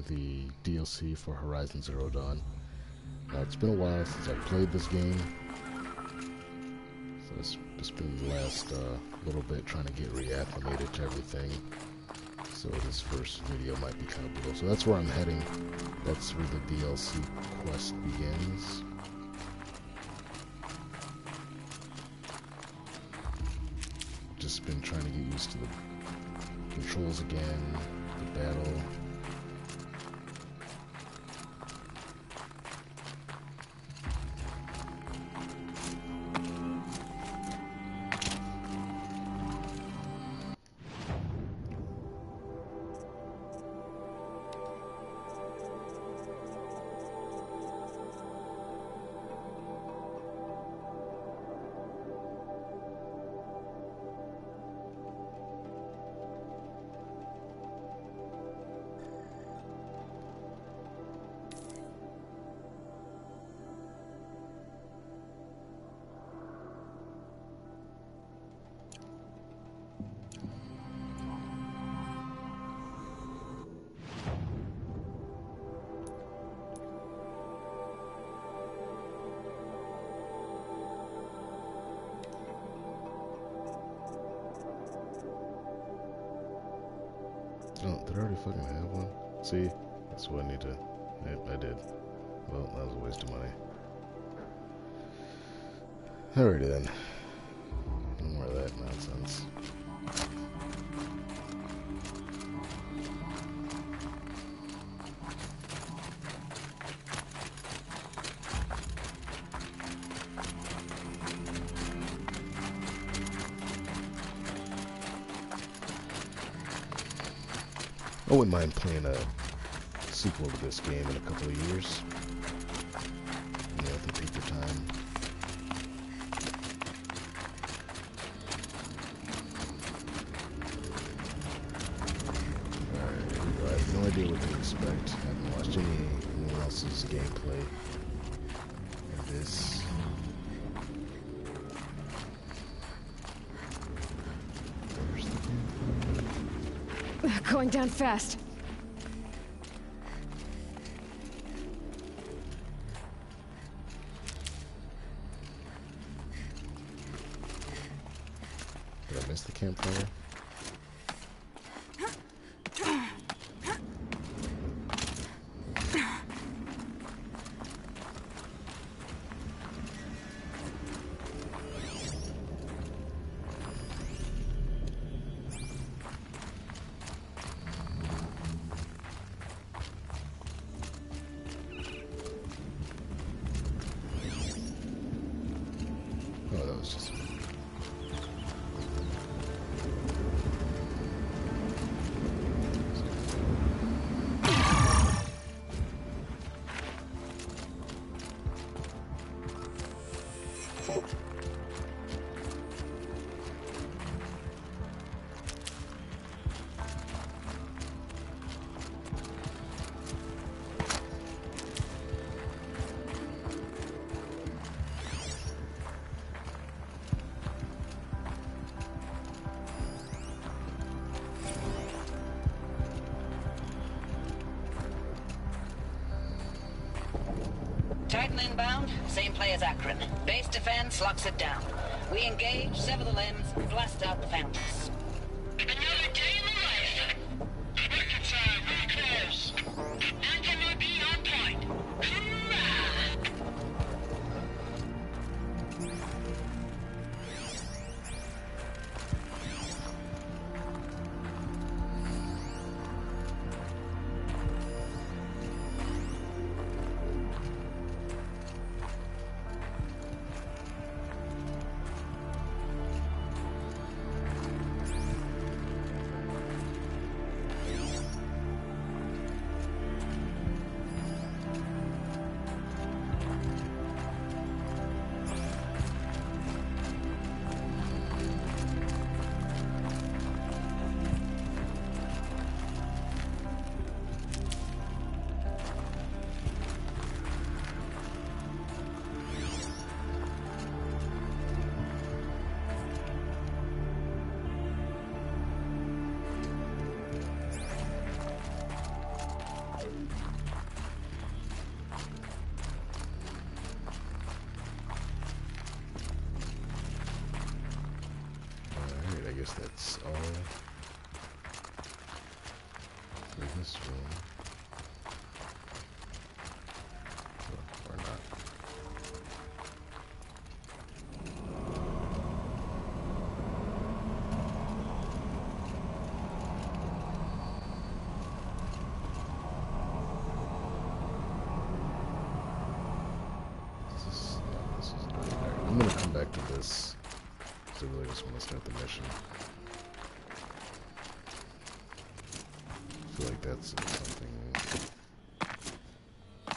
through the DLC for Horizon Zero Dawn. It's been a while since I played this game, so it's just been the last little bit trying to get reacclimated to everything. So this first video might be kind of brutal. So that's where I'm heading. That's where the DLC quest begins. Just been trying to get used to the controls again, the battle. Oh, did I already fucking have one? See? That's what I need to... Yep, I did. Well, that was a waste of money. Alrighty then. No more of that nonsense. I wouldn't mind playing a sequel to this game in a couple of years. You know, if they take their time. Alright, here we go. I have no idea what to expect. I haven't watched anyone else's gameplay of this. Where's the gameplay? Going down fast. Did I miss the campfire? Oh, that was just... Titan inbound, same play as Akron. Base defense locks it down. We engage, sever the limbs, blast out the fountains. Another day in the life. Record time, very close. MOB on point. Hoorah! this room. Or not. This is not there. I'm gonna come back to this. So I really just want to start the mission. I feel like that's something I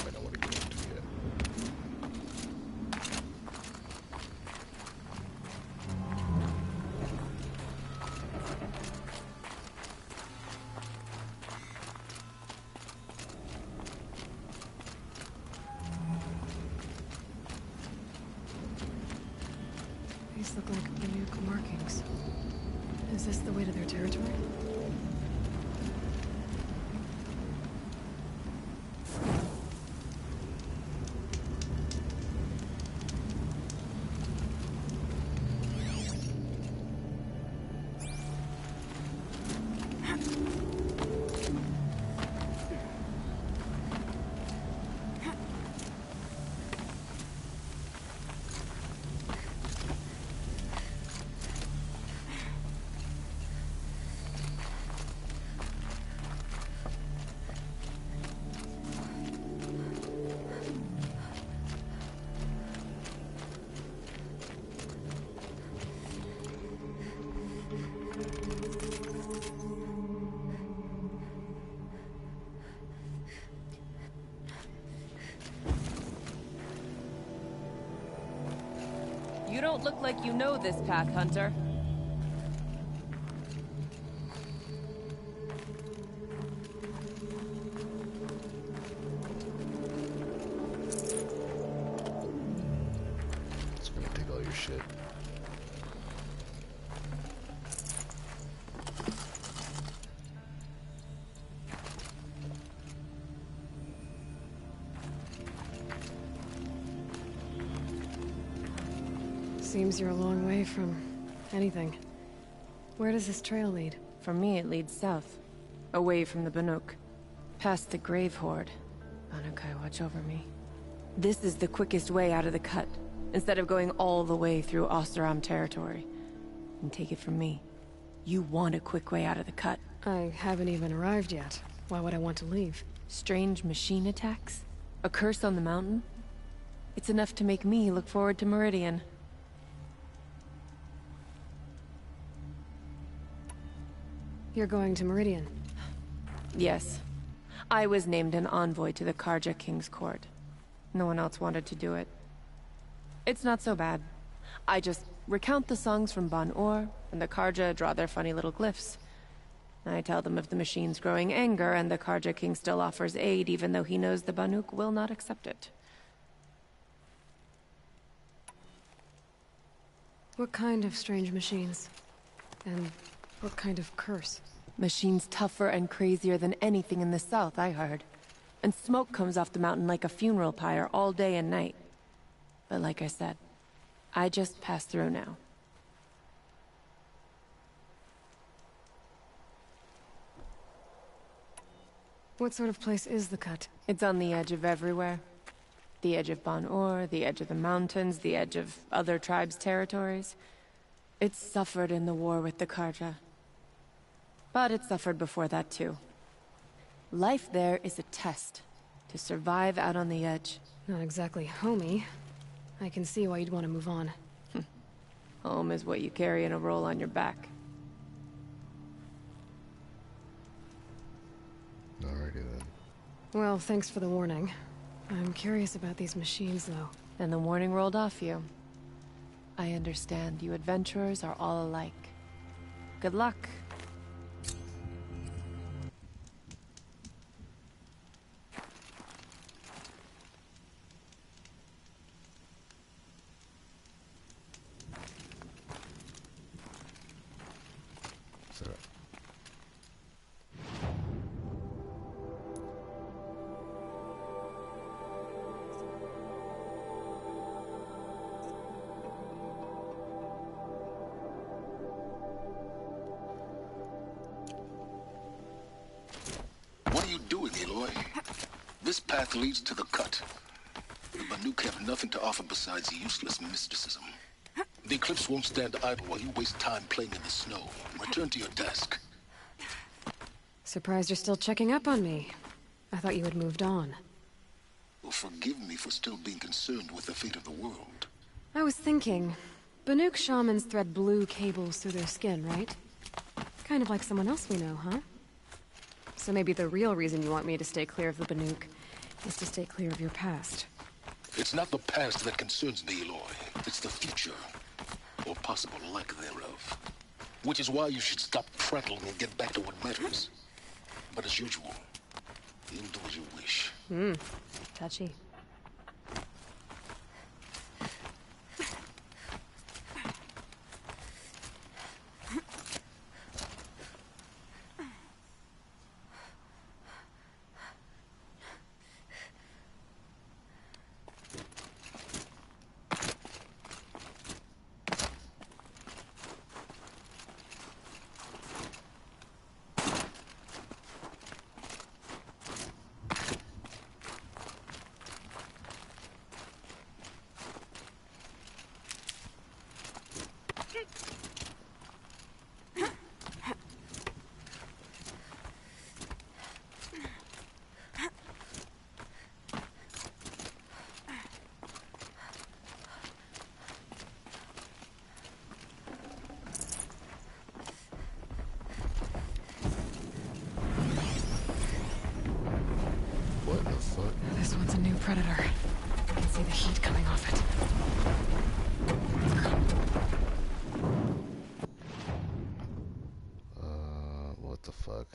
might not want to get into yet. These look like Banuk markings. Is this the way to their territory? You don't look like you know this path, Hunter. It's gonna take all your shit. Seems you're a long way from anything. Where does this trail lead? For me, it leads south. Away from the Banuk. Past the Grave Horde. Anukai, watch over me. This is the quickest way out of the cut, instead of going all the way through Oseram territory. And take it from me. You want a quick way out of the cut. I haven't even arrived yet. Why would I want to leave? Strange machine attacks? A curse on the mountain? It's enough to make me look forward to Meridian. You're going to Meridian. Yes. I was named an envoy to the Karja King's court. No one else wanted to do it. It's not so bad. I just recount the songs from Ban-Ur, and the Karja draw their funny little glyphs. I tell them of the machine's growing anger, and the Karja King still offers aid even though he knows the Banuk will not accept it. What kind of strange machines? And what kind of curse? Machines tougher and crazier than anything in the south, I heard. And smoke comes off the mountain like a funeral pyre all day and night. But like I said, I just passed through now. What sort of place is the cut? It's on the edge of everywhere. The edge of Ban-Ur, the edge of the mountains, the edge of other tribes' territories. It's suffered in the war with the Karja. But it suffered before that too. Life there is a test. To survive out on the edge. Not exactly homey. I can see why you'd want to move on. Home is what you carry in a roll on your back. Alrighty then. Well, thanks for the warning. I'm curious about these machines, though. And the warning rolled off you. I understand you adventurers are all alike. Good luck. So, Aloy. This path leads to the cut. The Banuk have nothing to offer besides useless mysticism. The Eclipse won't stand idle while you waste time playing in the snow. Return to your desk. Surprised you're still checking up on me. I thought you had moved on. Well, forgive me for still being concerned with the fate of the world. I was thinking, Banuk shamans thread blue cables through their skin, right? Kind of like someone else we know, huh? So maybe the real reason you want me to stay clear of the Banuk is to stay clear of your past. It's not the past that concerns me, Aloy. It's the future. Or possible lack thereof. Which is why you should stop prattling and get back to what matters. But as usual, you'll do as you wish. Touchy. What the fuck? This one's a new predator. I can see the heat coming off it. What the fuck?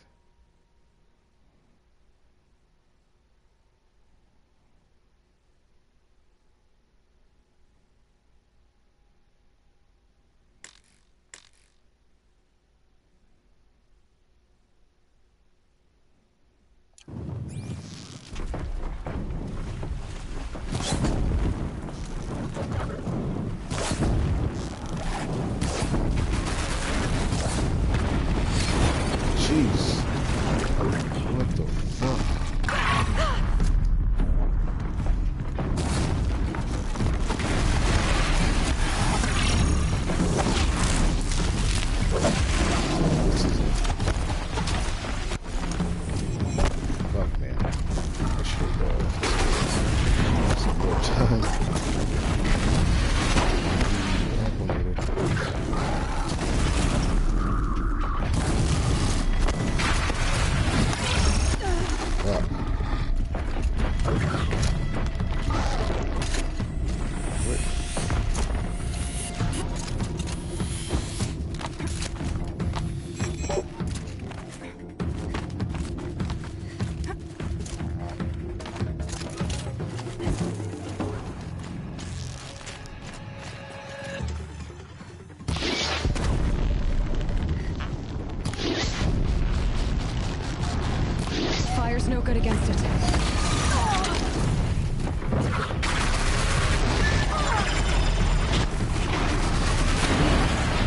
Jeez. What the fuck? Fuck, man. I should some more time. Acclimated. Fire's no good against it.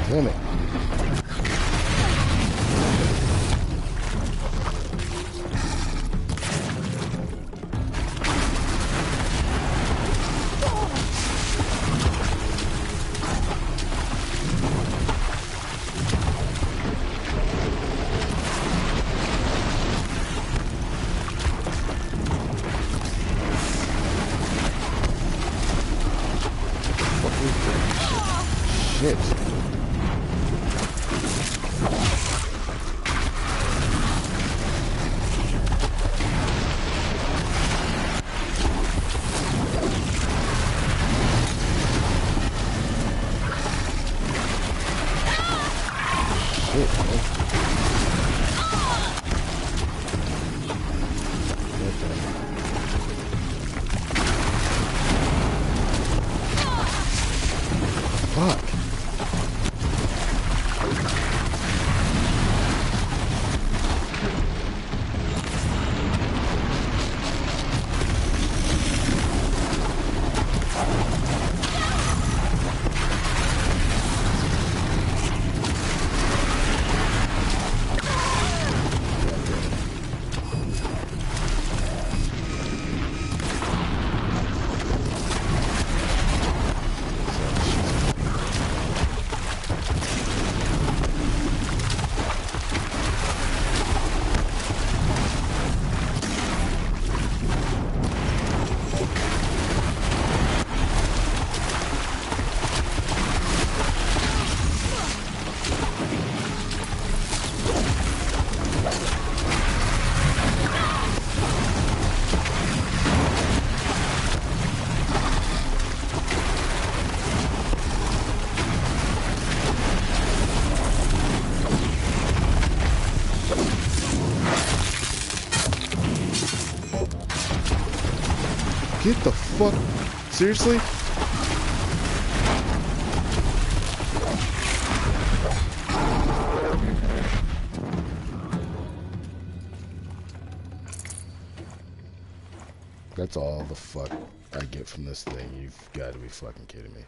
Damn it. Shit. Get the fuck... Seriously? That's all the fuck I get from this thing. You've got to be fucking kidding me.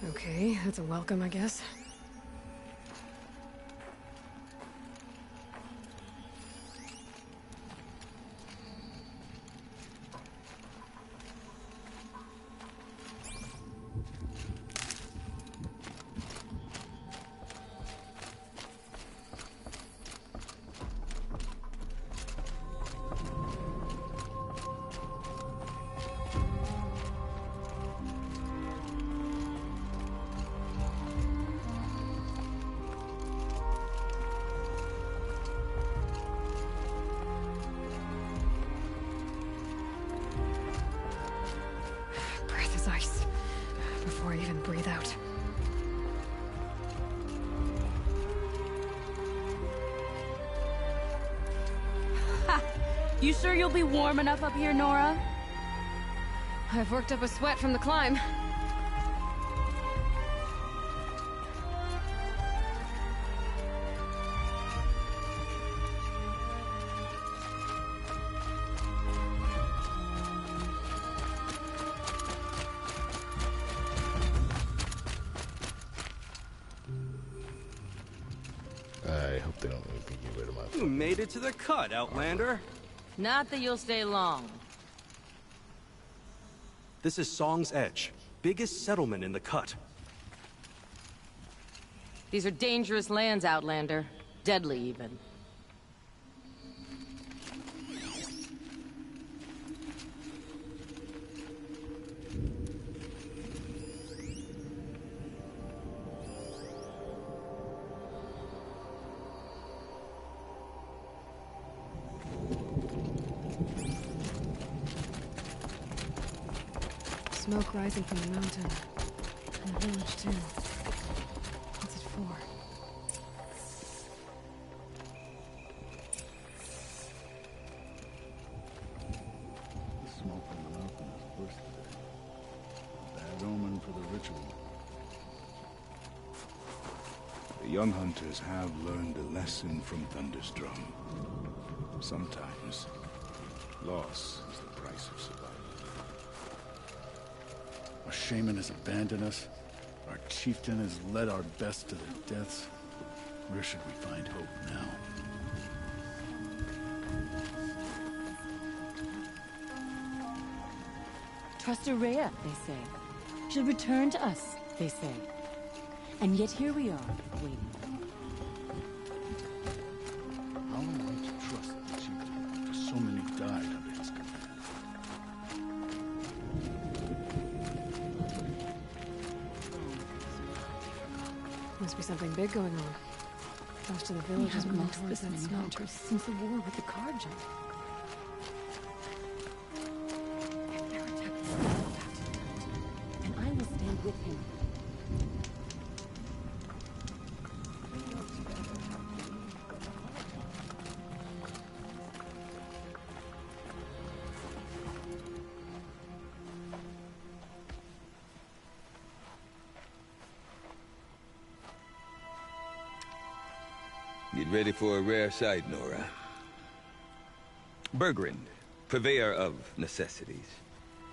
Okay, that's a welcome, I guess. Breath is ice. Before I even breathe out. You sure you'll be warm enough up here, Nora? I've worked up a sweat from the climb. I hope they don't make me get rid of my... You made it to the cut, Outlander. Not that you'll stay long. This is Song's Edge, biggest settlement in the cut. These are dangerous lands, Outlander. Deadly, even. Smoke rising from the mountain. And the village, too. What's it for? The smoke from the mountain is bursting. A bad omen for the ritual. The young hunters have learned a lesson from Thunderstrom. Sometimes, loss is the price of survival. Our shaman has abandoned us. Our chieftain has led our best to their deaths. Where should we find hope now? Trust Ourea, they say. She'll return to us, they say. And yet here we are, waiting. How am I to trust the chieftain after so many died under his command? Must be something big going on. Most of the We village has haven't moved lost towards this that many smelter. hunters since the war with the Carja. And I will stand with him. Get ready for a rare sight, Nora. Bergrand, purveyor of necessities.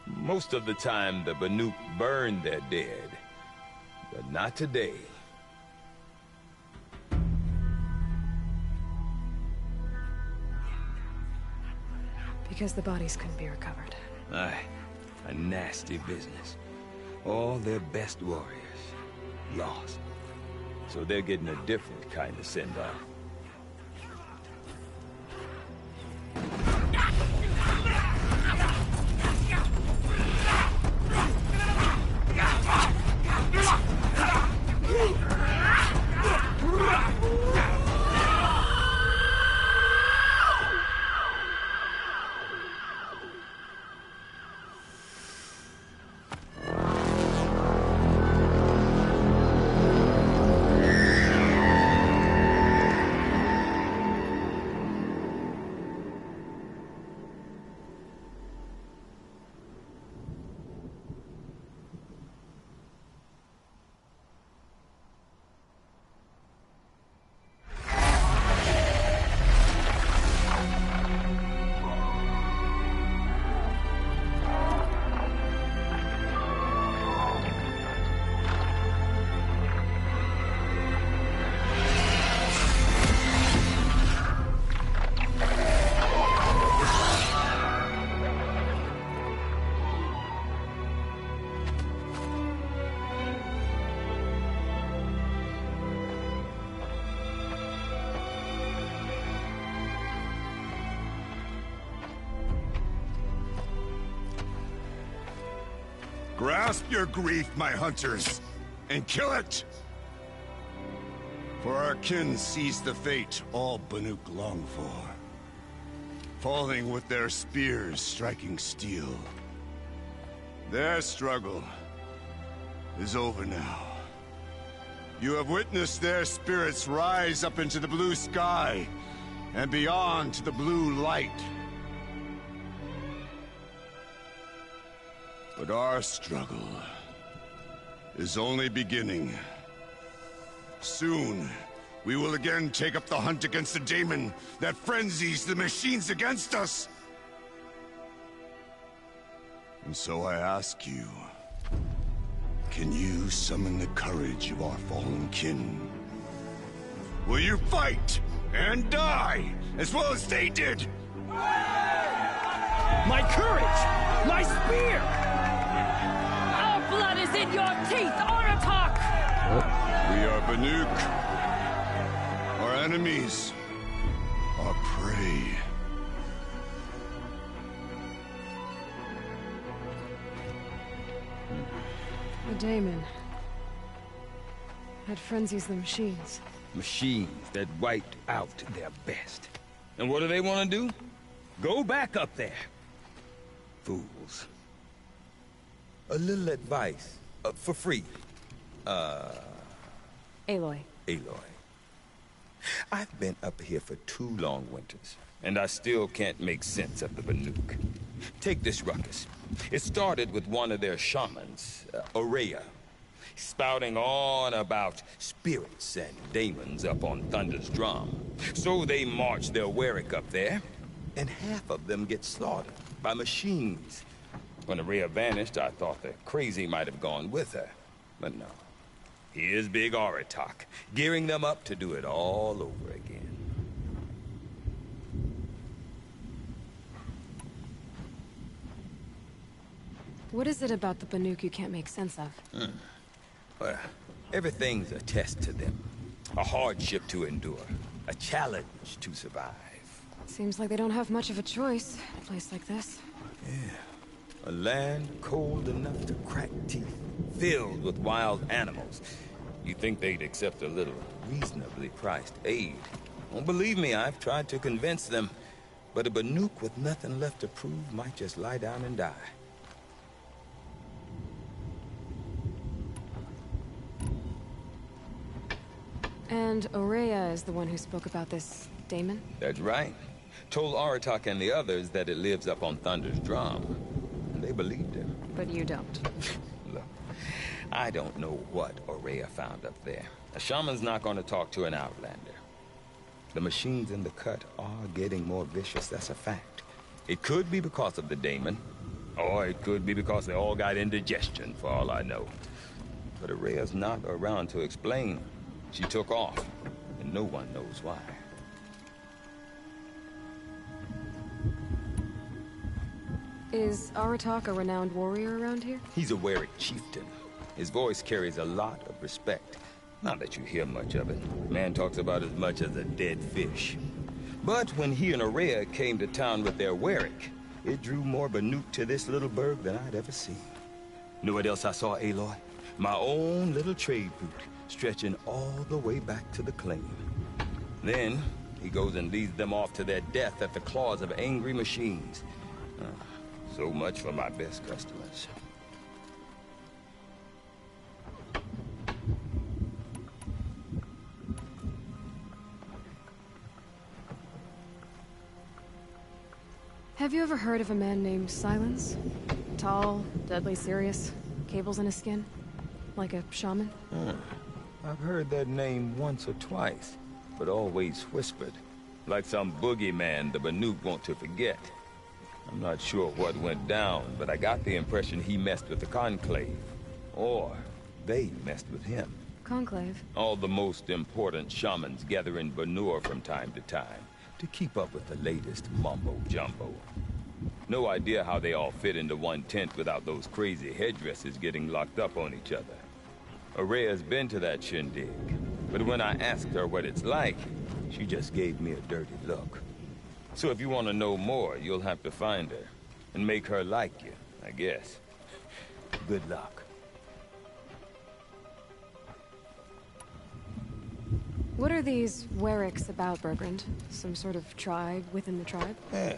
Most of the time, the Banuk burn their dead. But not today. Because the bodies couldn't be recovered. Aye, a nasty business. All their best warriors lost. So they're getting a different kind of send-off. Grasp your grief, my hunters, and kill it! For our kin sees the fate all Banuk long for. Falling with their spears striking steel. Their struggle is over now. You have witnessed their spirits rise up into the blue sky and beyond to the blue light. But our struggle is only beginning. Soon, we will again take up the hunt against the daemon that frenzies the machines against us. And so I ask you, can you summon the courage of our fallen kin? Will you fight and die as well as they did? My courage! My spear! Our blood is in your teeth, Aratak! We are Banuk. Our enemies are prey. The daemon. That frenzies the machines. Machines that wiped out their best. And what do they want to do? Go back up there. Fools. A little advice. For free. Aloy. Aloy. I've been up here for 2 long winters, and I still can't make sense of the Banuk. Take this ruckus. It started with one of their shamans, Ourea, spouting on about spirits and demons up on Thunder's drum. So they march their Warwick up there, and half of them get slaughtered by machines. When Ourea vanished, I thought the crazy might have gone with her, but no. Here's Big Aratak, gearing them up to do it all over again. What is it about the Banuk you can't make sense of? Well, everything's a test to them. A hardship to endure. A challenge to survive. Seems like they don't have much of a choice in a place like this. Yeah. A land cold enough to crack teeth. Filled with wild animals. You'd think they'd accept a little reasonably priced aid. Don't believe me, I've tried to convince them. But a Banuk with nothing left to prove might just lie down and die. And Ourea is the one who spoke about this daemon? That's right. Told Aratak and the others that it lives up on Thunder's drum. And they believed him. But you don't. Look, I don't know what Ourea found up there. A shaman's not going to talk to an outlander. The machines in the cut are getting more vicious, that's a fact. It could be because of the daemon, or it could be because they all got indigestion, for all I know. But Ourea's not around to explain. She took off, and no one knows why. Is Aratak a renowned warrior around here? He's a Werik chieftain. His voice carries a lot of respect. Not that you hear much of it. Man talks about as much as a dead fish. But when he and Ourea came to town with their Werik, it drew more Banuk to this little burg than I'd ever seen. Know what else I saw, Aloy? My own little trade route, stretching all the way back to the claim. Then, he goes and leads them off to their death at the claws of angry machines. So much for my best customers. Have you ever heard of a man named Silence? Tall, deadly serious, cables in his skin? Like a shaman? I've heard that name once or twice, but always whispered. Like some boogeyman the Banuk want to forget. I'm not sure what went down, but I got the impression he messed with the Conclave. Or they messed with him. Conclave? All the most important shamans gather in Banur from time to time to keep up with the latest mumbo-jumbo. No idea how they all fit into one tent without those crazy headdresses getting locked up on each other. Ourea's been to that shindig, but when I asked her what it's like, she just gave me a dirty look. So if you want to know more, you'll have to find her and make her like you, I guess. Good luck. What are these Weriks about, Bergrand? Some sort of tribe within the tribe? Yeah,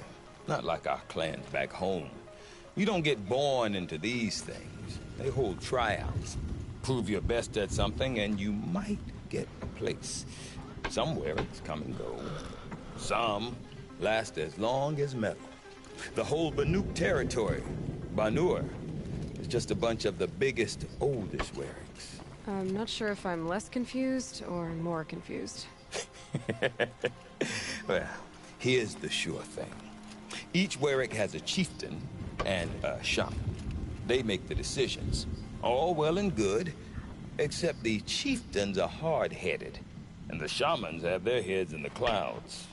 not like our clans back home. You don't get born into these things. They hold tryouts. Prove your best at something and you might get a place. Some Weriks come and go. Some last as long as metal. The whole Banuk territory, Banur, is just a bunch of the biggest, oldest Weriks. I'm not sure if I'm less confused or more confused. Well, here's the sure thing. Each Werik has a chieftain and a shaman. They make the decisions. All well and good, except the chieftains are hard-headed, and the shamans have their heads in the clouds.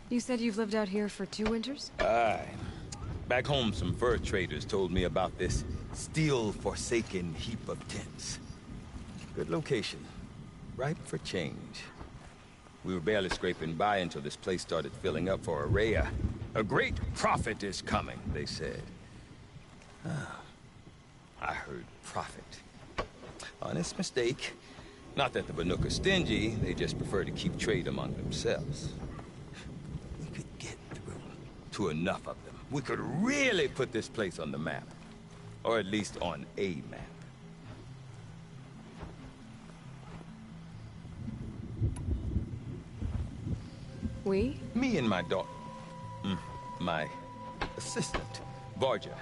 You said you've lived out here for 2 winters? Aye. Back home, some fur traders told me about this steel-forsaken heap of tents. Good location. Ripe for change. We were barely scraping by until this place started filling up for Ourea. A great prophet is coming, they said. I heard prophet. Honest mistake. Not that the Banuk are stingy, they just prefer to keep trade among themselves. We could get through to enough of them. We could really put this place on the map. Or at least on a map. We? Me and my daughter. My assistant, Varja.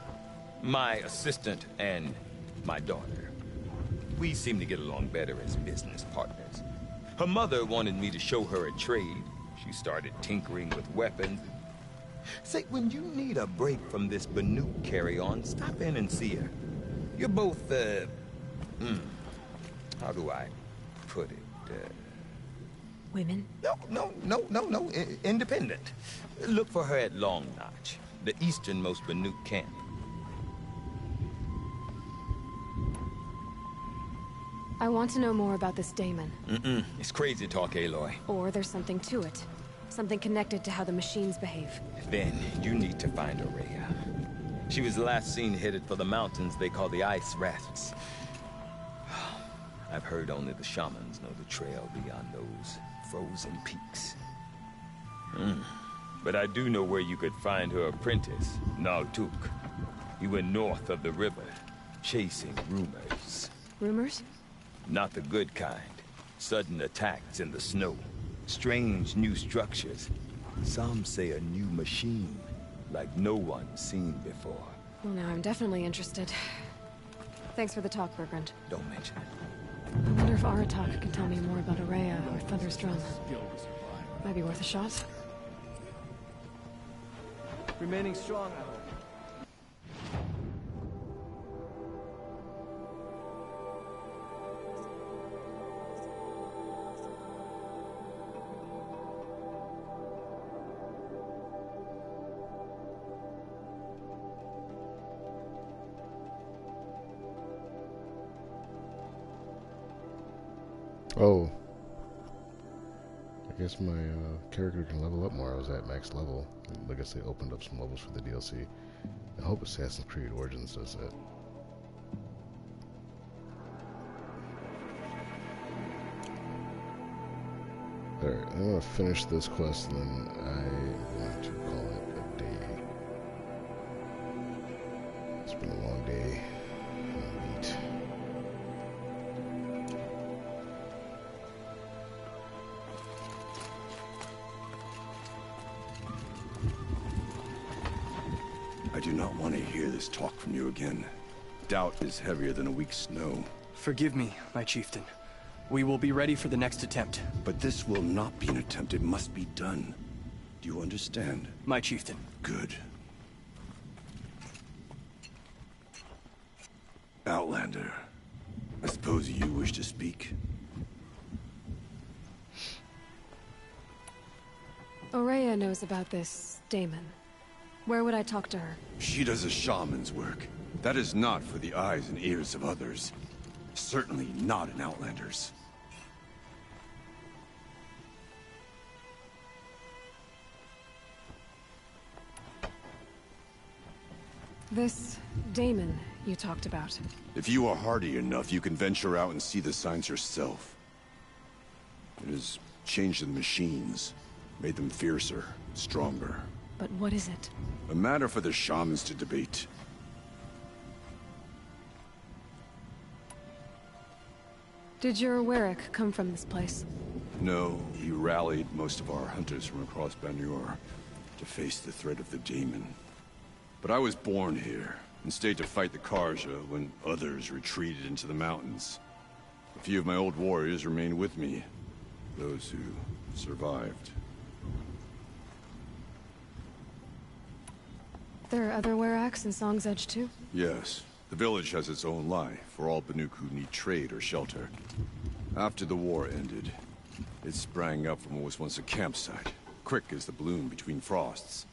My assistant and my daughter. We seem to get along better as business partners. Her mother wanted me to show her a trade. She started tinkering with weapons. Say, when you need a break from this Banuk carry-on, stop in and see her. You're both, how do I put it? Women? No. Independent. Look for her at Long Notch, the easternmost Banuk camp. I want to know more about this Damon. It's crazy talk, Aloy. Or there's something to it. Something connected to how the machines behave. Then you need to find Ourea. She was last seen headed for the mountains they call the Ice Rafts. I've heard only the shamans know the trail beyond those frozen peaks. But I do know where you could find her apprentice, Naltuk. He went north of the river, chasing rumors. Rumors? Not the good kind. Sudden attacks in the snow. Strange new structures. Some say a new machine, like no one's seen before. Well, now I'm definitely interested. Thanks for the talk, Bergrand. Don't mention it. I wonder if Aratak can tell me more about Ourea or Thunder's Drum. Might be worth a shot. Remaining strong, I hope. Oh. I guess my character can level up more. I was at max level. I guess they opened up some levels for the DLC. I hope Assassin's Creed Origins does that. Alright, I'm gonna finish this quest and then I want to call it a day. It's been a long day. Eat. I do not want to hear this talk from you again. Doubt is heavier than a week's snow. Forgive me, my chieftain. We will be ready for the next attempt. But this will not be an attempt. It must be done. Do you understand? My chieftain. Good. Outlander, I suppose you wish to speak? Ourea knows about this Damon. Where would I talk to her? She does a shaman's work. That is not for the eyes and ears of others. Certainly not an Outlander's. This Damon you talked about. If you are hardy enough, you can venture out and see the signs yourself. It has changed the machines, made them fiercer, stronger. But what is it? A matter for the shamans to debate. Did your Warwick come from this place? No, he rallied most of our hunters from across Banur to face the threat of the Demon. But I was born here, and stayed to fight the Karja when others retreated into the mountains. A few of my old warriors remained with me, those who survived. There are other Warracks in Song's Edge too? Yes. The village has its own life for all Banuk who need trade or shelter. After the war ended, it sprang up from what was once a campsite, quick as the bloom between frosts.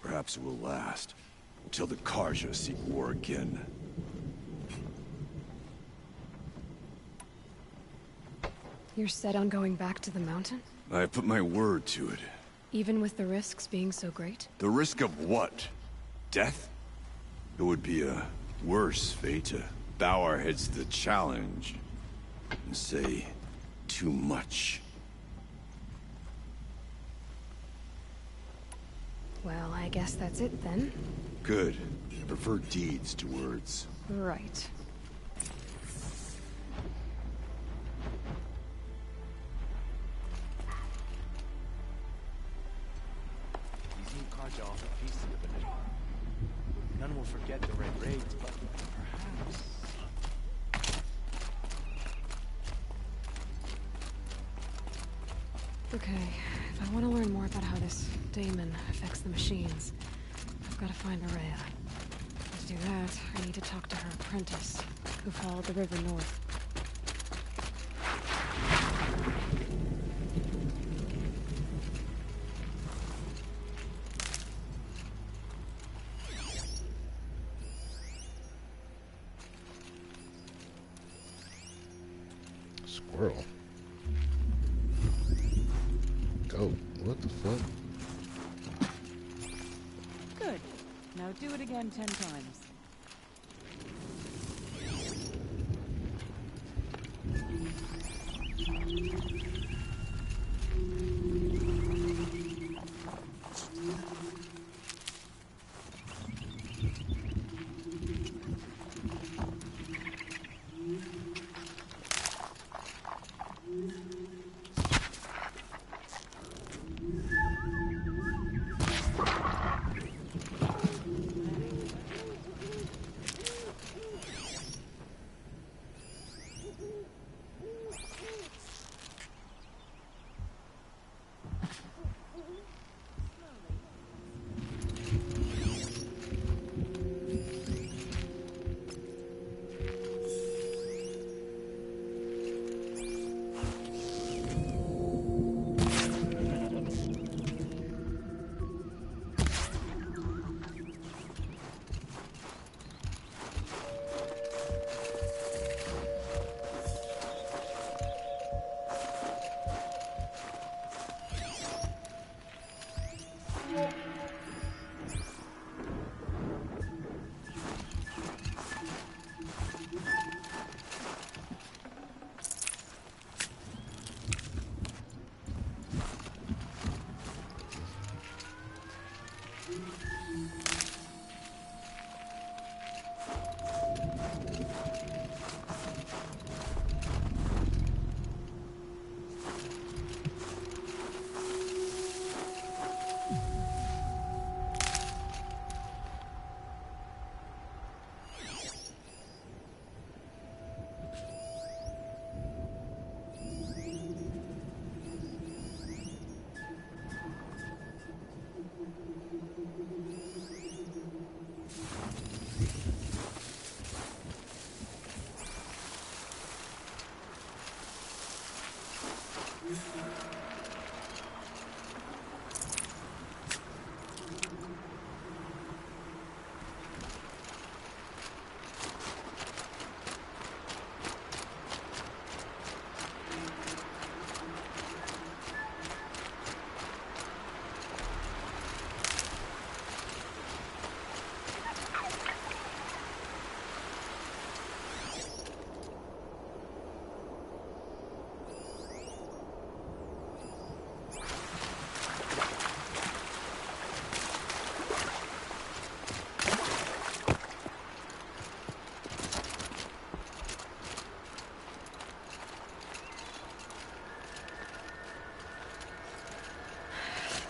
Perhaps it will last, until the Karja seek war again. You're set on going back to the mountain? I have put my word to it. Even with the risks being so great? The risk of what? Death? It would be a worse fate to bow our heads to the challenge and say too much. Well, I guess that's it then. Good. I prefer deeds to words. Right. These new Karja offer peace to the Banuk. None will forget the Red Raids, but perhaps... Okay, if I want to learn more about how this Damon affects the machines, I've got to find Ourea. To do that, I need to talk to her apprentice, who followed the river north. Squirrel. Goat. What the fuck? Good. Now do it again 10 times.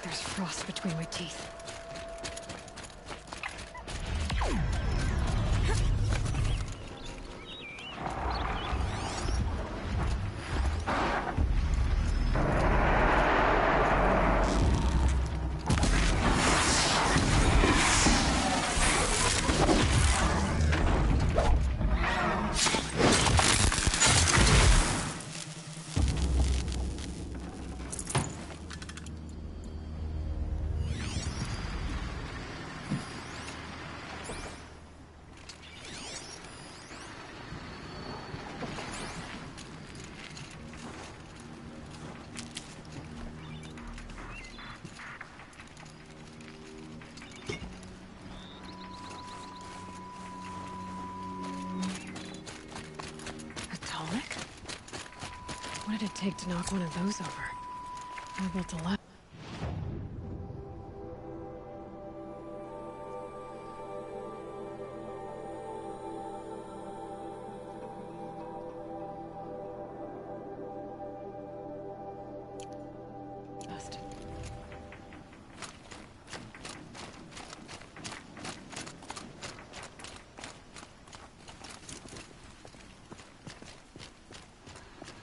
There's frost between my teeth. What did it take to knock one of those over? I'm about to laugh.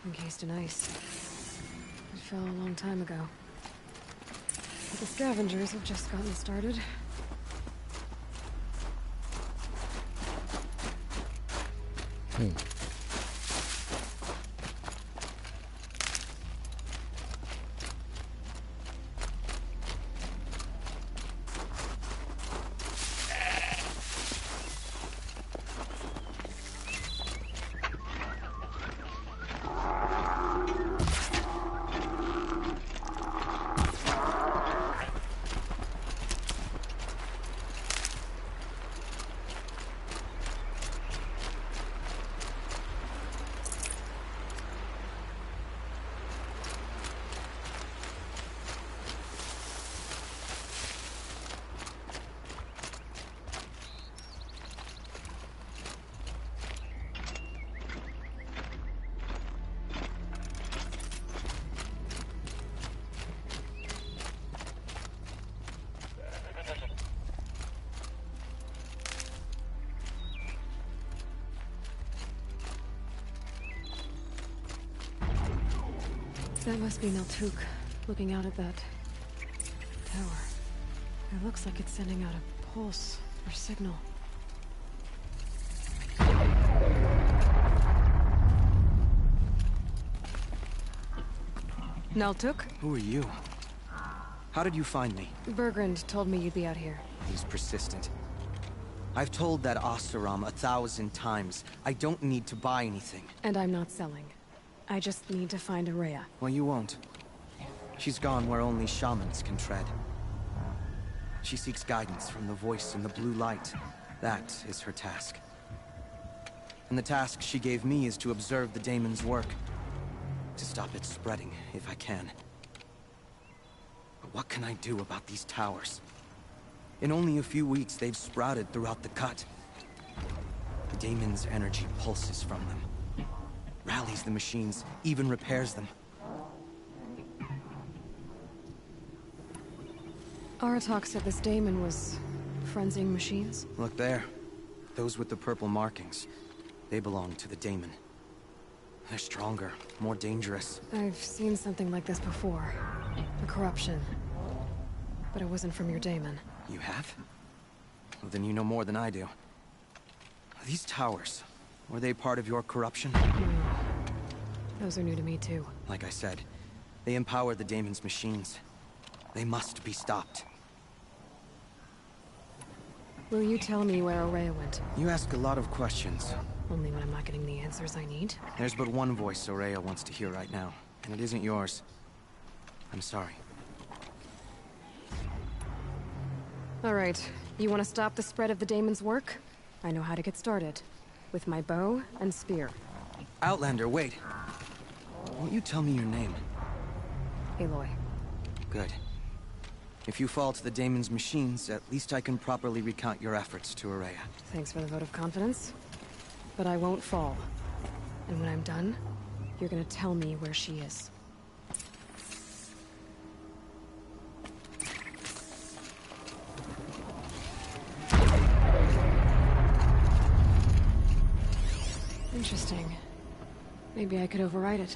Encased in ice. It fell a long time ago. But the scavengers have just gotten started. That must be Naltuk, looking out at that tower. It looks like it's sending out a pulse or signal. Naltuk? Who are you? How did you find me? Bergrand told me you'd be out here. He's persistent. I've told that Oseram 1,000 times. I don't need to buy anything. And I'm not selling. I just need to find Ourea. Well, you won't. She's gone where only shamans can tread. She seeks guidance from the voice in the blue light. That is her task. And the task she gave me is to observe the daemon's work. To stop it spreading, if I can. But what can I do about these towers? In only a few weeks, they've sprouted throughout the cut. The daemon's energy pulses from them. Rallies the machines, even repairs them. Aratak said this daemon was frenzying machines? Look there. Those with the purple markings. They belong to the daemon. They're stronger, more dangerous. I've seen something like this before. A corruption. But it wasn't from your daemon. You have? Well, then you know more than I do. These towers, were they part of your corruption? No. Those are new to me, too. Like I said, they empower the daemon's machines. They must be stopped. Will you tell me where Ourea went? You ask a lot of questions. Only when I'm not getting the answers I need. There's but one voice Ourea wants to hear right now, and it isn't yours. I'm sorry. All right. You want to stop the spread of the daemon's work? I know how to get started. With my bow and spear. Outlander, wait. Won't you tell me your name? Aloy. Good. If you fall to the daemon's machines, at least I can properly recount your efforts to Ourea. Thanks for the vote of confidence. But I won't fall. And when I'm done, you're gonna tell me where she is. Interesting. Maybe I could override it.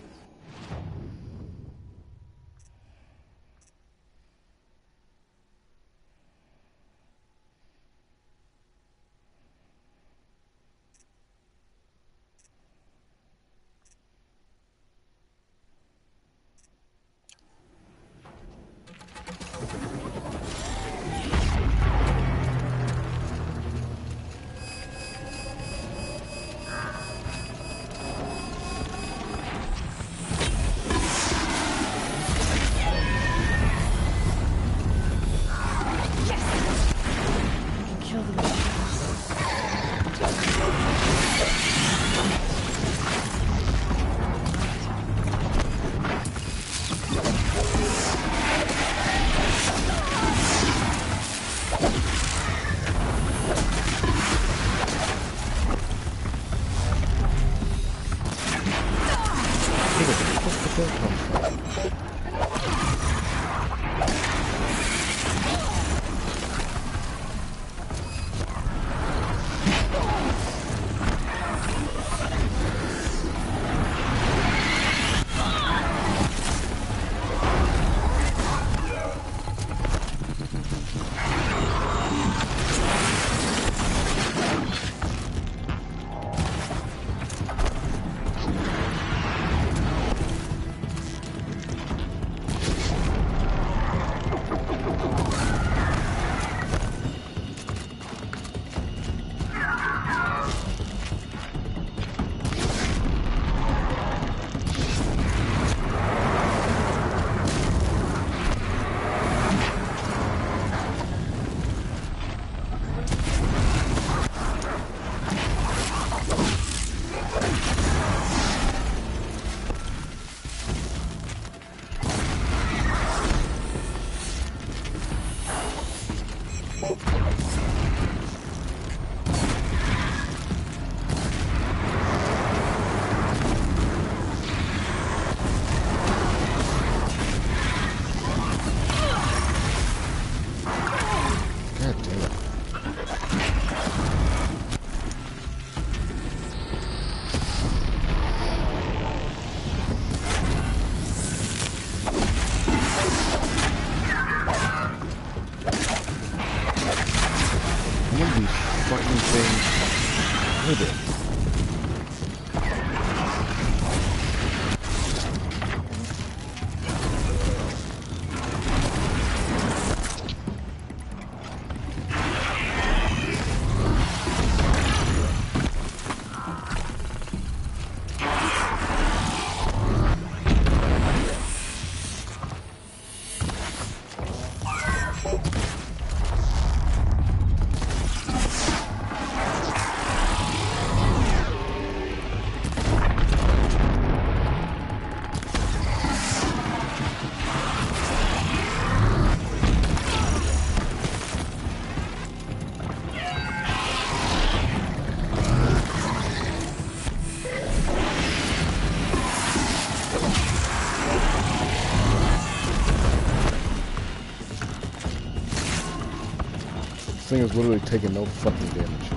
thing is literally taking no fucking damage.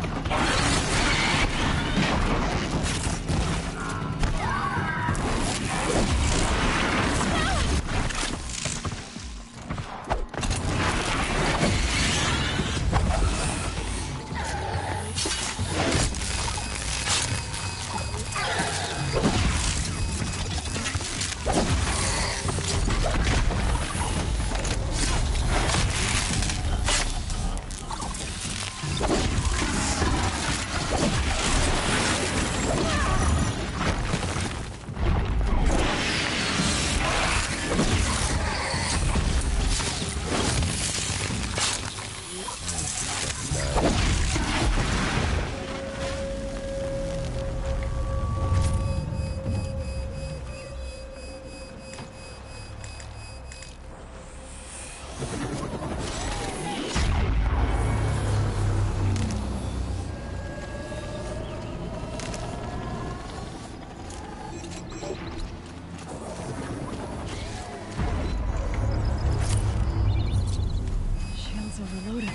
Overloaded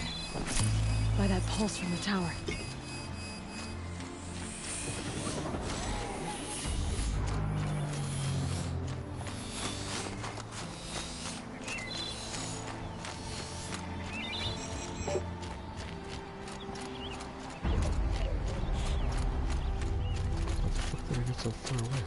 by that pulse from the tower. How did I get so far away?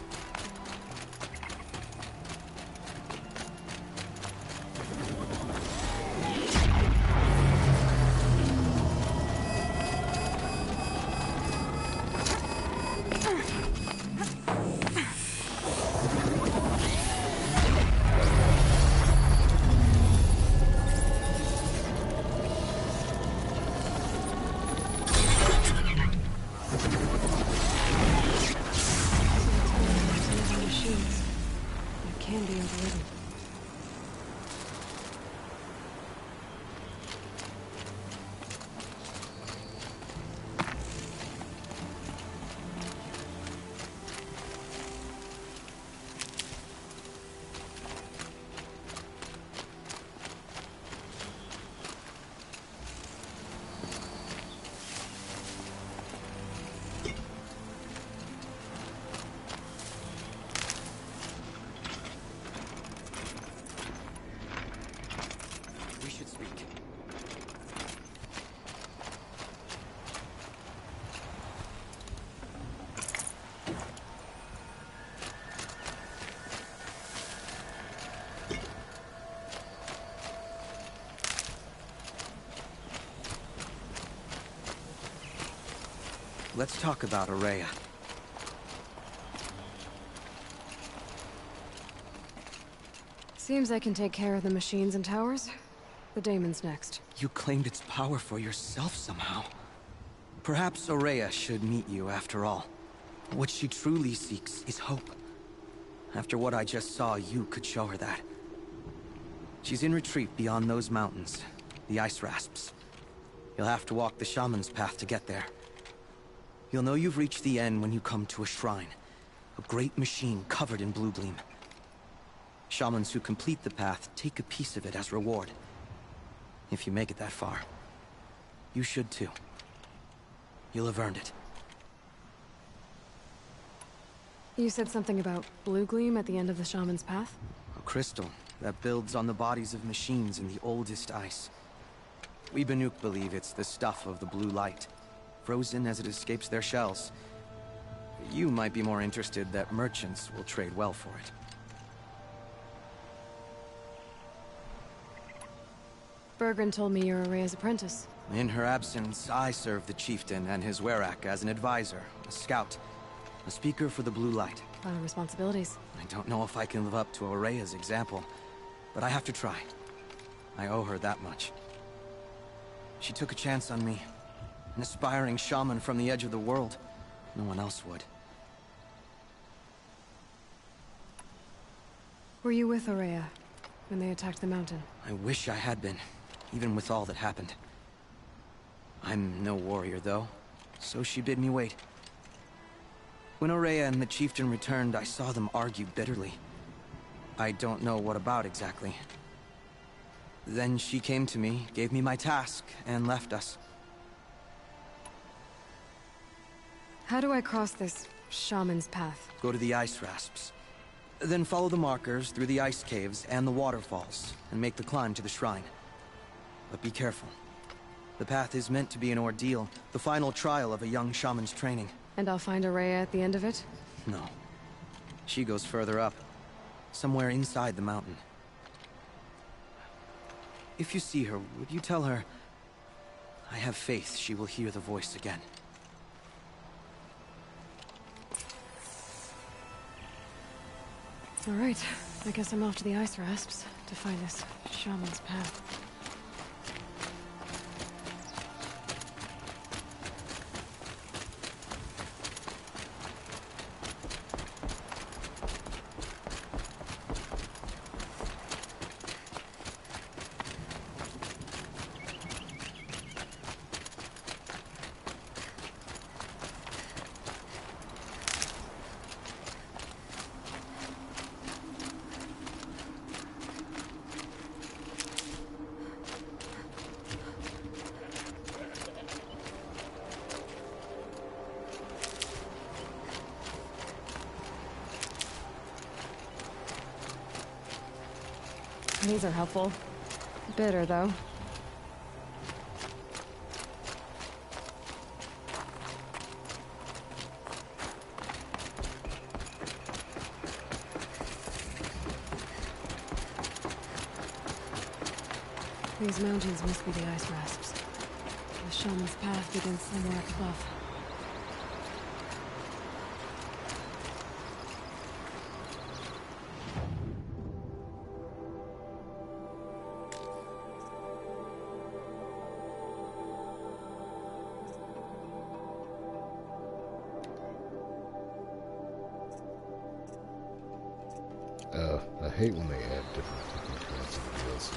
Let's talk about Ourea. Seems I can take care of the machines and towers. The daemon's next. You claimed its power for yourself somehow. Perhaps Ourea should meet you after all. What she truly seeks is hope. After what I just saw, you could show her that. She's in retreat beyond those mountains, the ice rasps. You'll have to walk the shaman's path to get there. You'll know you've reached the end when you come to a shrine. A great machine covered in blue gleam. Shamans who complete the path take a piece of it as reward. If you make it that far, you should too. You'll have earned it. You said something about blue gleam at the end of the shaman's path? A crystal that builds on the bodies of machines in the oldest ice. We Banuk believe it's the stuff of the blue light, frozen as it escapes their shells. You might be more interested that merchants will trade well for it. Bergren told me you're Ourea's apprentice. In her absence, I serve the chieftain and his Werak as an advisor, a scout, a speaker for the blue light. A lot of responsibilities. I don't know if I can live up to Ourea's example, but I have to try. I owe her that much. She took a chance on me. An aspiring shaman from the edge of the world. No one else would. Were you with Ourea when they attacked the mountain? I wish I had been, even with all that happened. I'm no warrior, though, so she bid me wait. When Ourea and the chieftain returned, I saw them argue bitterly. I don't know what about exactly. Then she came to me, gave me my task, and left us. How do I cross this shaman's path? Go to the ice rasps. Then follow the markers through the ice caves and the waterfalls, and make the climb to the shrine. But be careful. The path is meant to be an ordeal, the final trial of a young shaman's training. And I'll find Araya at the end of it? No. She goes further up, somewhere inside the mountain. If you see her, would you tell her... I have faith she will hear the voice again. All right, I guess I'm off to the ice rasps to find this shaman's path. These are helpful. Bitter, though. These mountains must be the ice rasps. The shaman's path begins somewhere up above. I hate when they add different techniques in the DLC.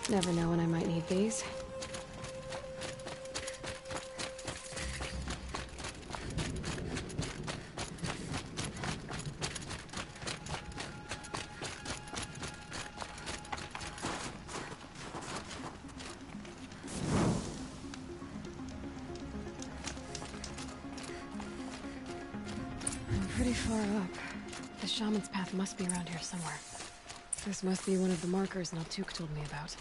Never know when I might need these. I'm pretty far up. The shaman's path must be around here somewhere. This must be one of the markers Naltuk told me about.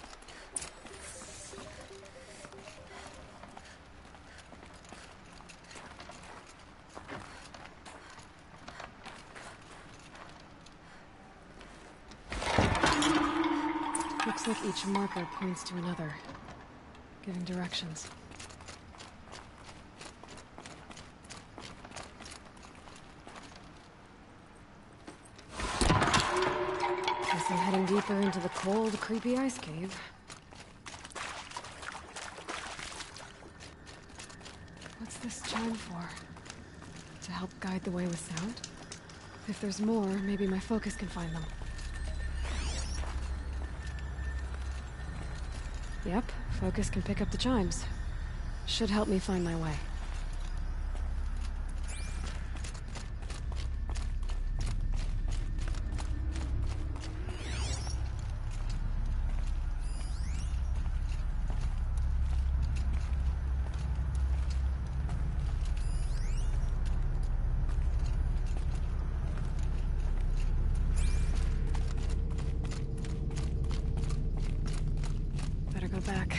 Looks like each marker points to another, giving directions. Guess I'm heading deeper into the cold, creepy ice cave. What's this chime for? To help guide the way with sound? If there's more, maybe my focus can find them. Yep, focus can pick up the chimes. Should help me find my way. back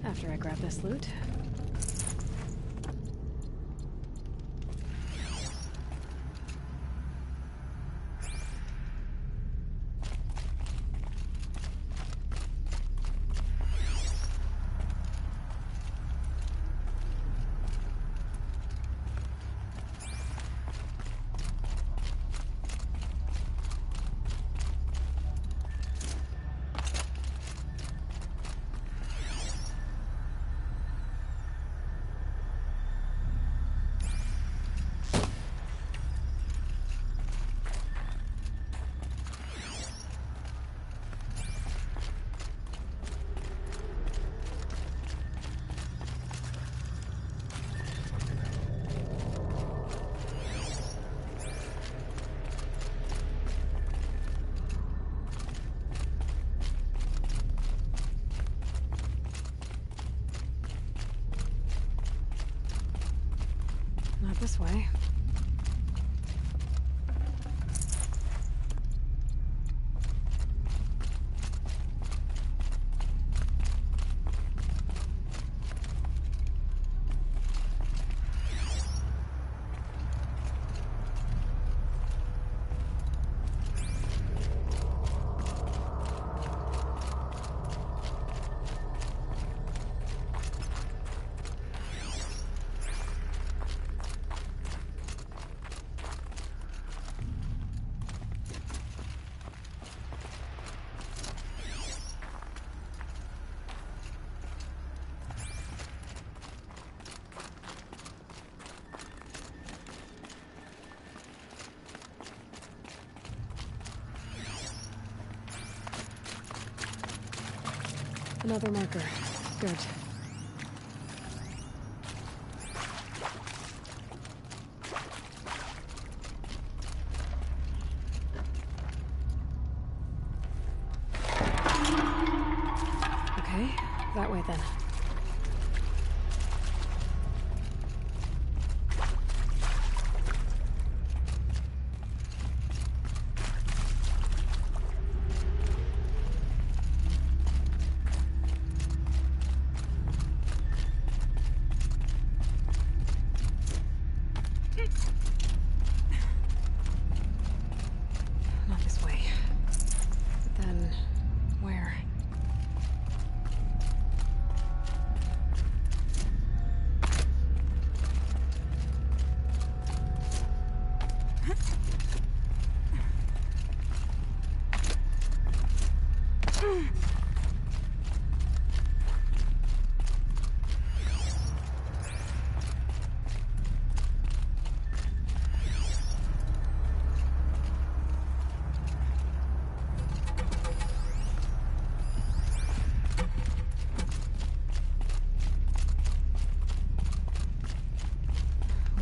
after I grab this loot. Not this way. Another marker. Good. Okay, that way then. Not this way. But then, where?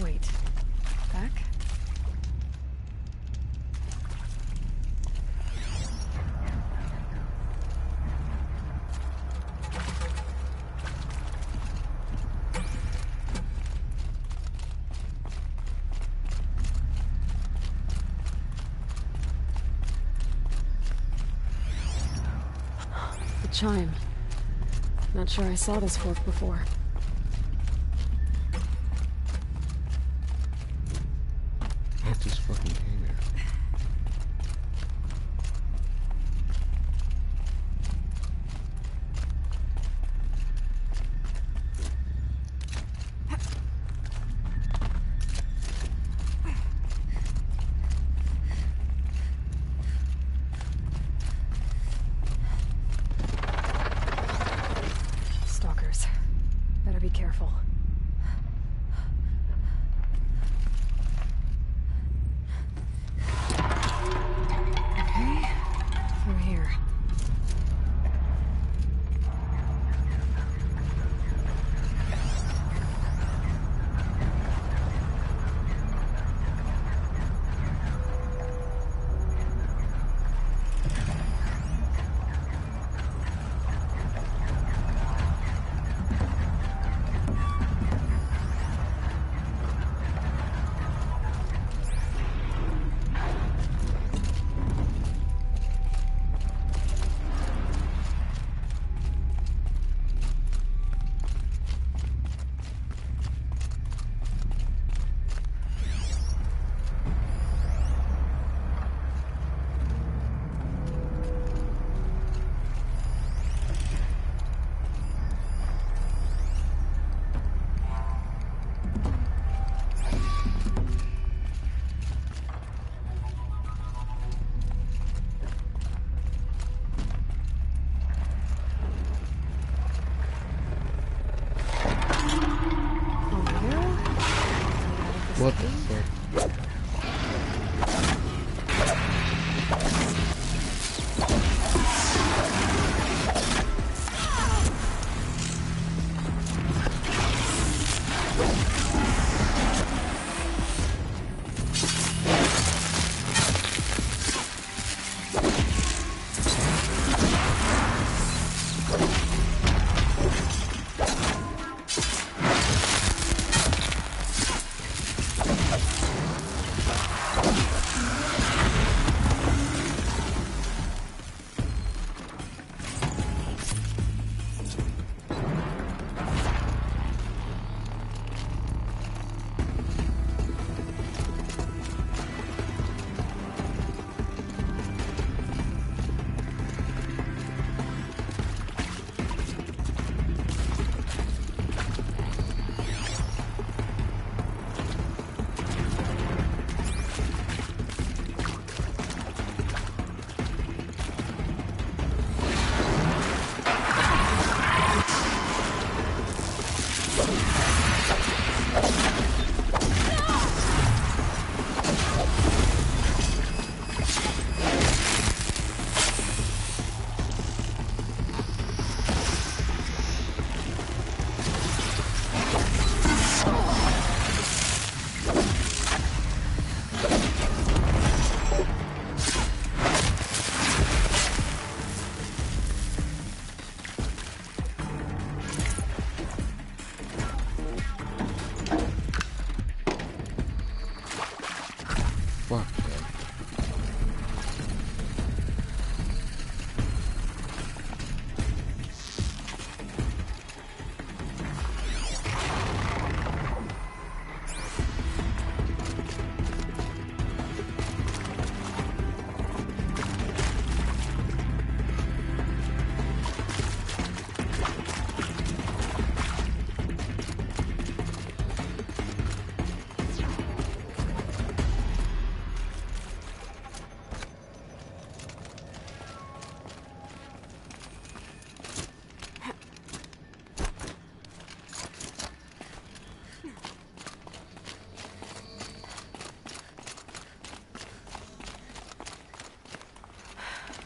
Wait. Back? The chime. Not sure I saw this fork before. I just fucking came here. Stalkers. Better be careful.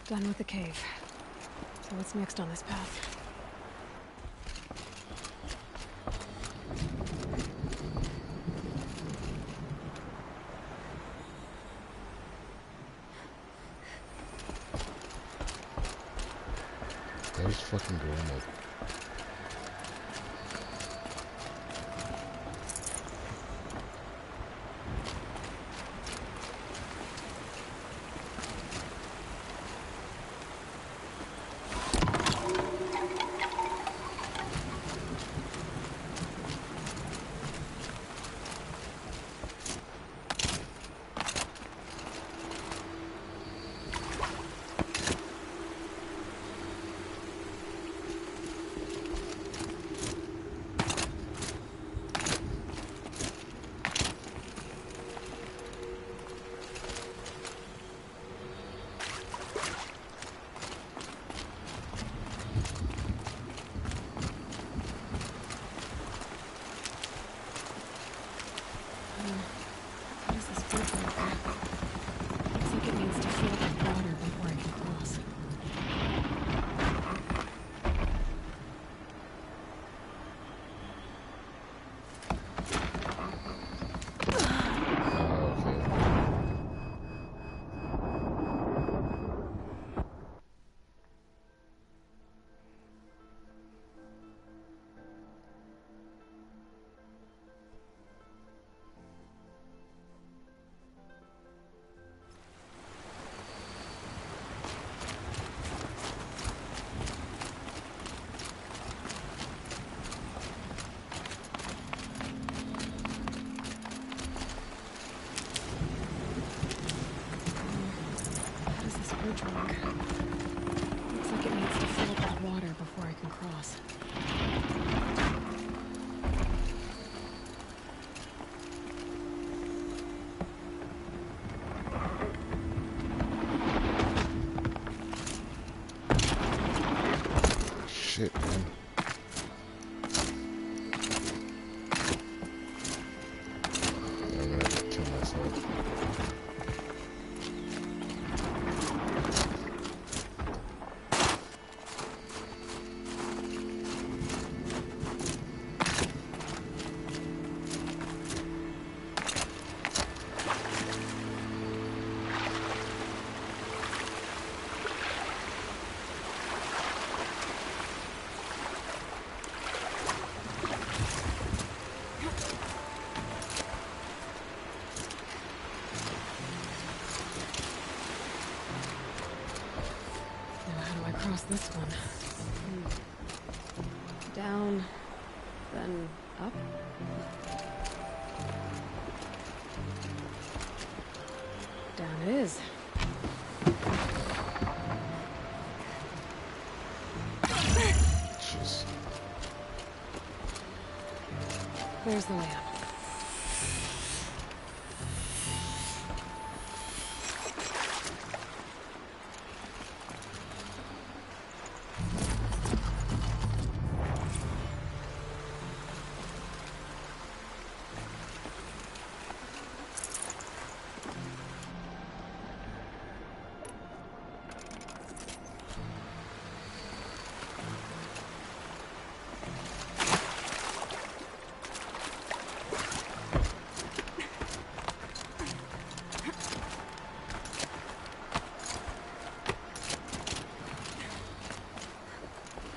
Done with the cave. So what's next on this path? There's fucking Gormuk. Looks like it needs to fill up with water before I can cross. Shit, man. I'm gonna have to kill myself. Across this one. Down, then up. Down it is. Jeez. There's the way up.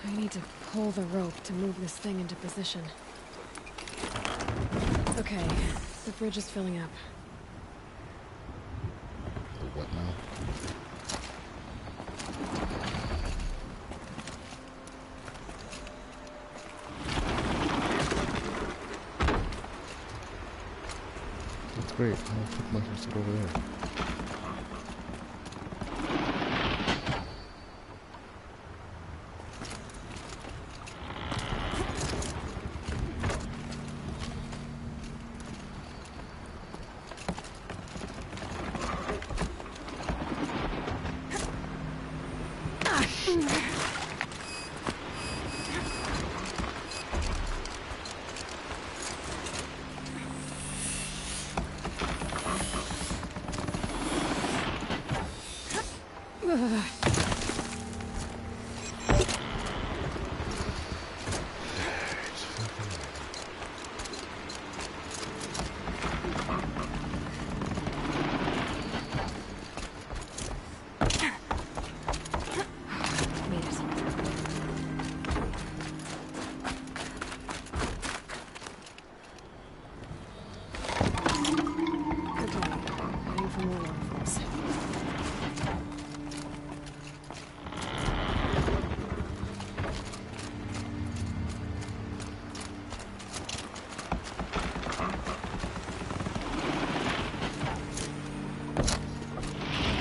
I need to pull the rope to move this thing into position. Okay, the bridge is filling up. The what now? That's great. I'll put my shit over there. Ugh.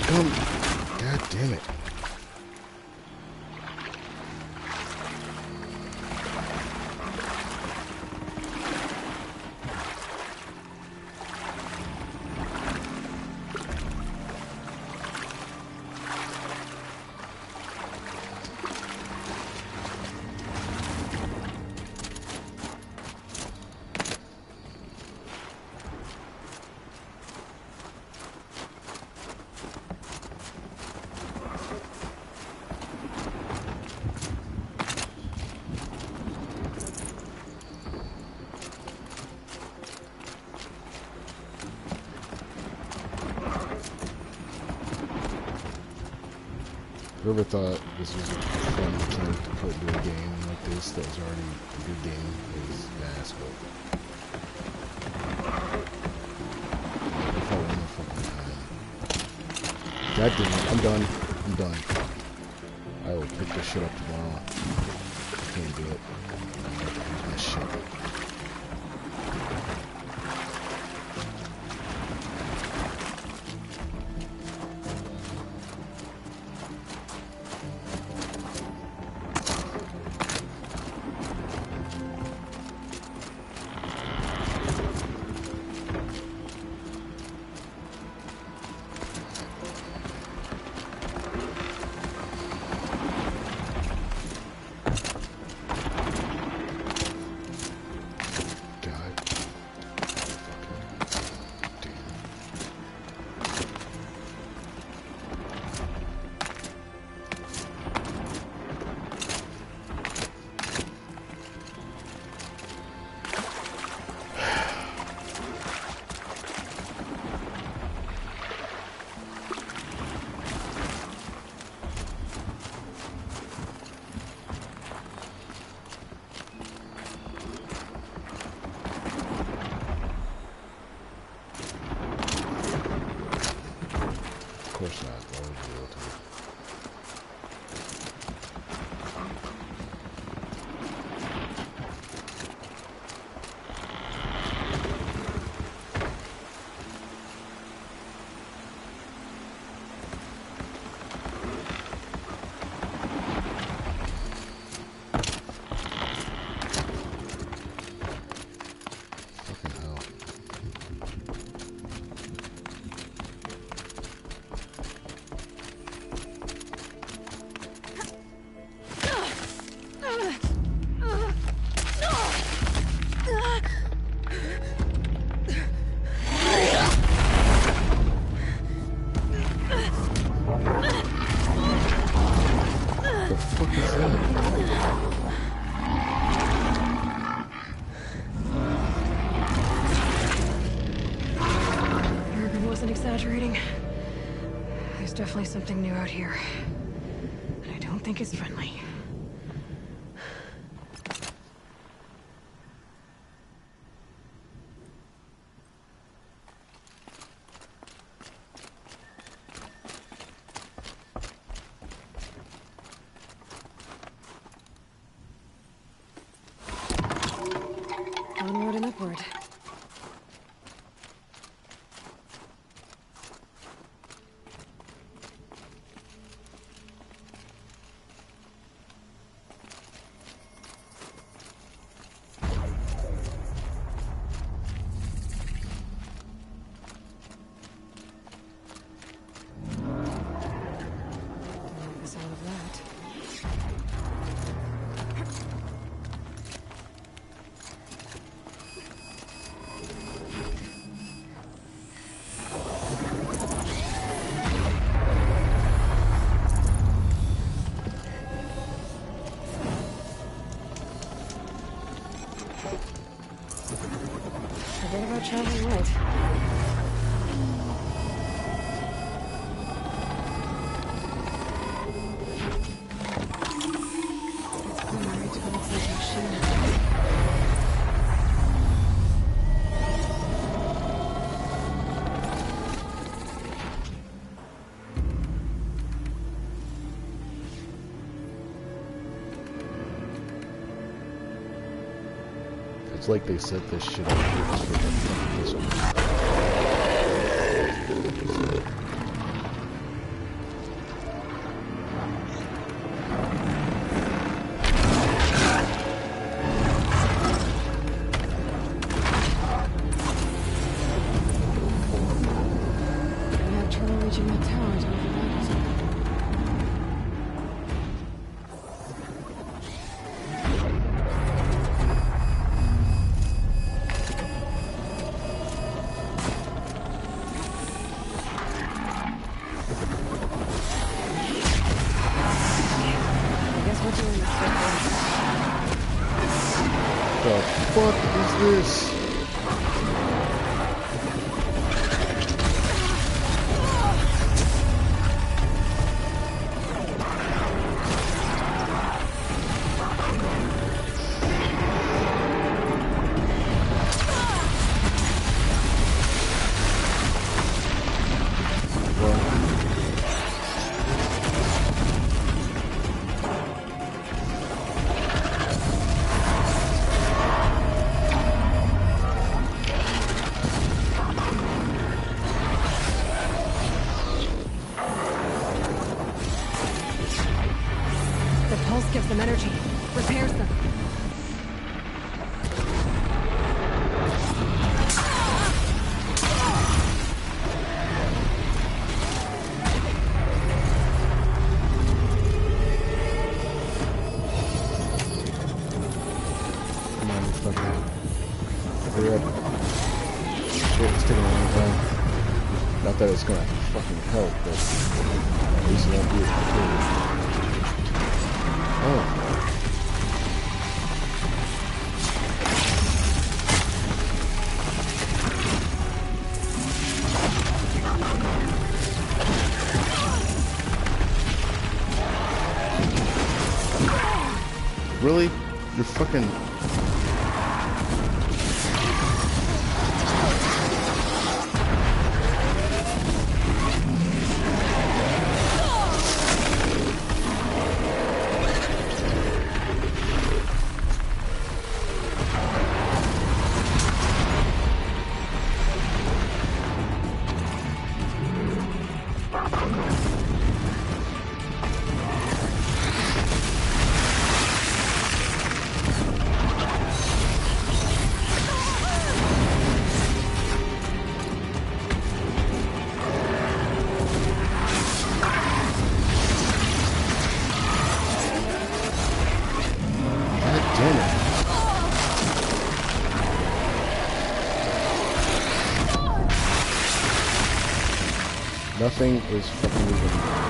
Come. God damn it. Whoever thought this was a fun mechanic to put into a game like this that was already a good game is an asshole. If I win the fucking time. God damn it, I'm done. I'm done. I will pick this shit up tomorrow. I can't do it. I'm about to lose my shit. Of course not. Why would you be able to? Exaggerating. There's definitely something new out here. And I don't think it's friendly. Onward and upward. Forget about traveling light. It's like they set this shit up just for this one. reaching that tower to override it. The fuck is this? Gives them energy, repairs them. Come on, you fucking hurry up. Shit, it's taking a long time. Not that it's gonna fucking help, but at least it won't be as completely. Oh. Really? You're fucking... Nothing is fucking moving.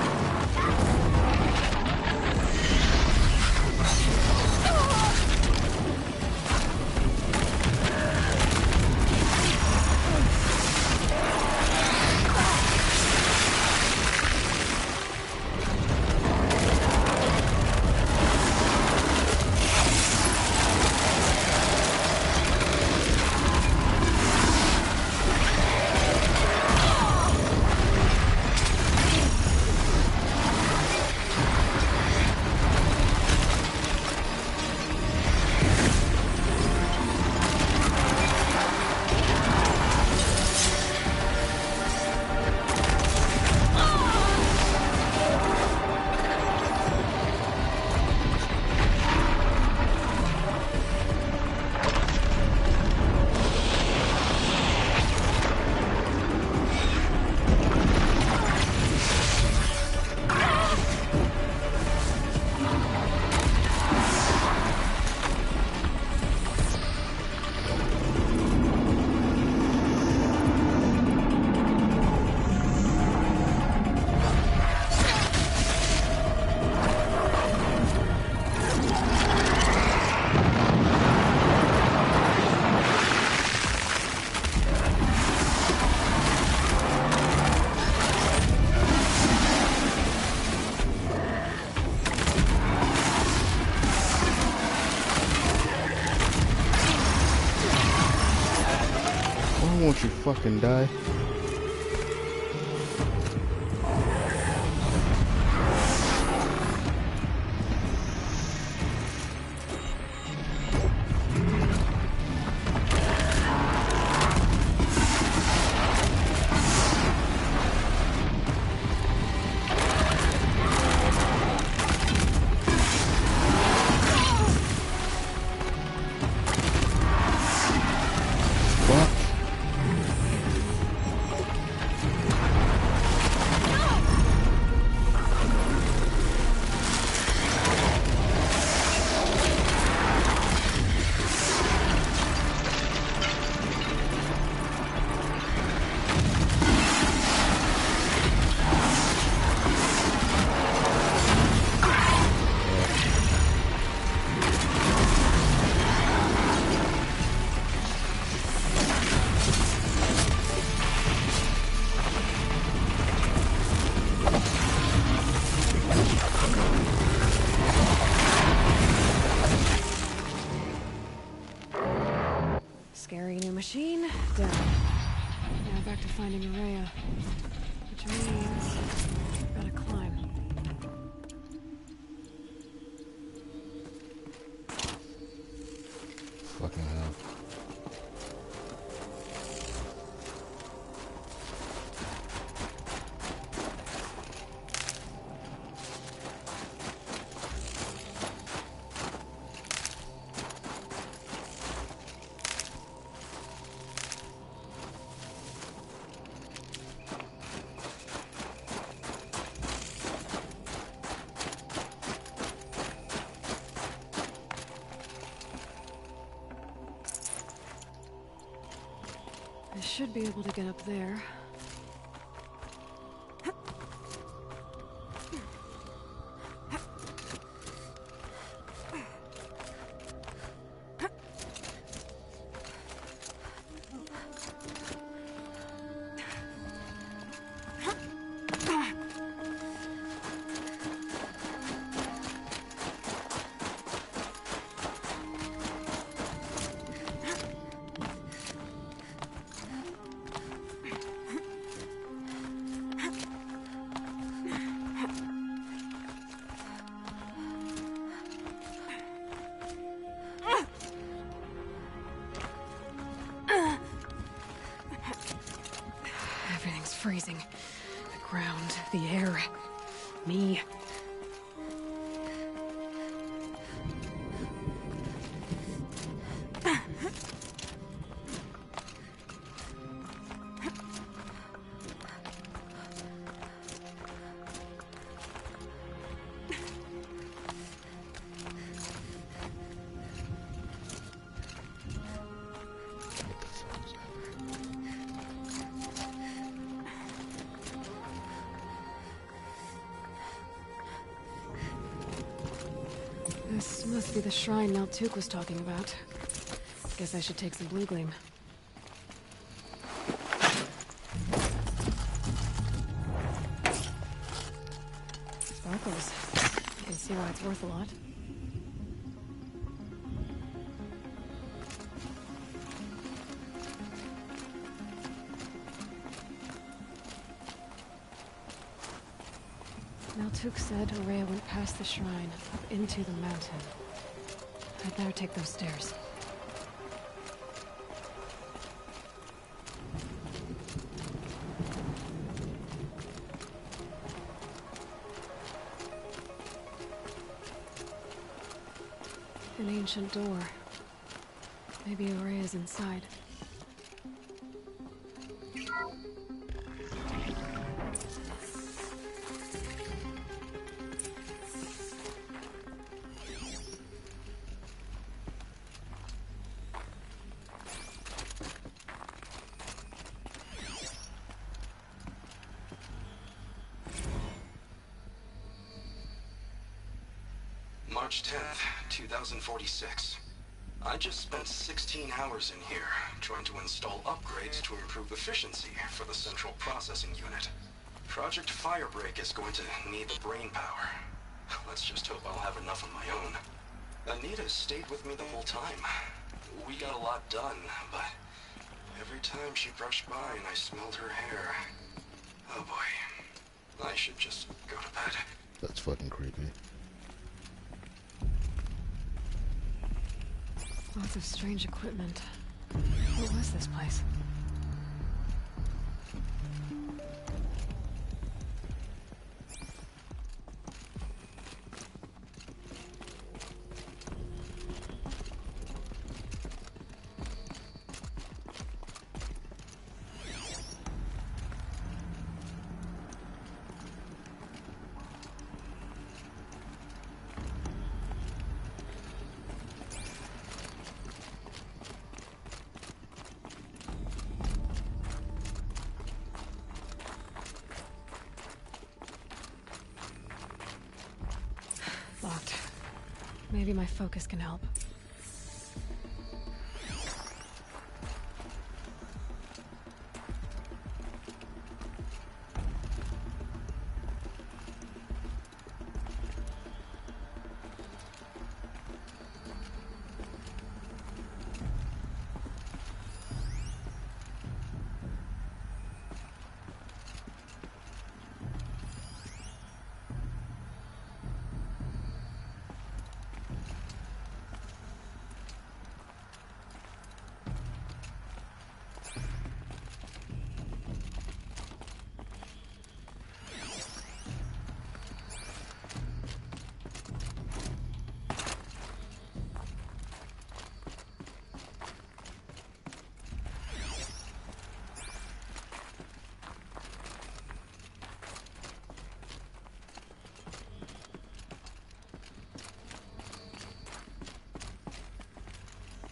Won't you fucking die? back to finding Araya. Which means I've gotta climb. Fucking hell. I should be able to get up there. Everything's freezing. The ground, the air, me. This must be the shrine Maltuk was talking about. Guess I should take some blue gleam. Sparkles. You can see why it's worth a lot. Maltuk said Araya went past the shrine, up into the mountain. I'd better take those stairs. An ancient door. Maybe Araya's inside. March 10th, 2046. I just spent 16 hours in here, trying to install upgrades to improve efficiency for the central processing unit. Project Firebreak is going to need the brain power. Let's just hope I'll have enough of my own. Anita stayed with me the whole time. We got a lot done, but every time she brushed by and I smelled her hair... Oh boy. I should just go to bed. That's fucking creepy. Lots of strange equipment. What was this place? Locked. Maybe my focus can help.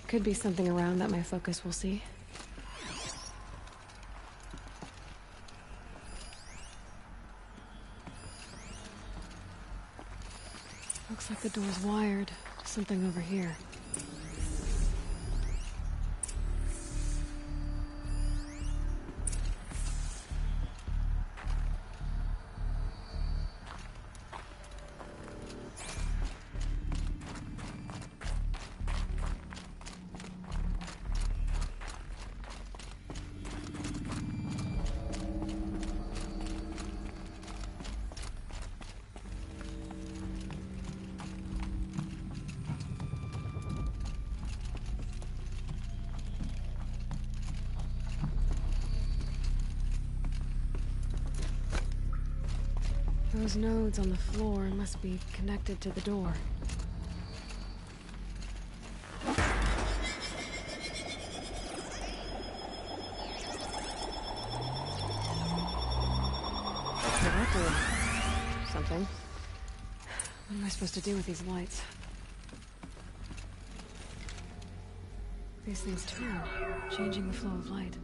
Could be something around that my focus will see. Looks like the door's wired. Something over here. Those nodes on the floor must be connected to the door. Something. What am I supposed to do with these lights? These things turn, changing the flow of light.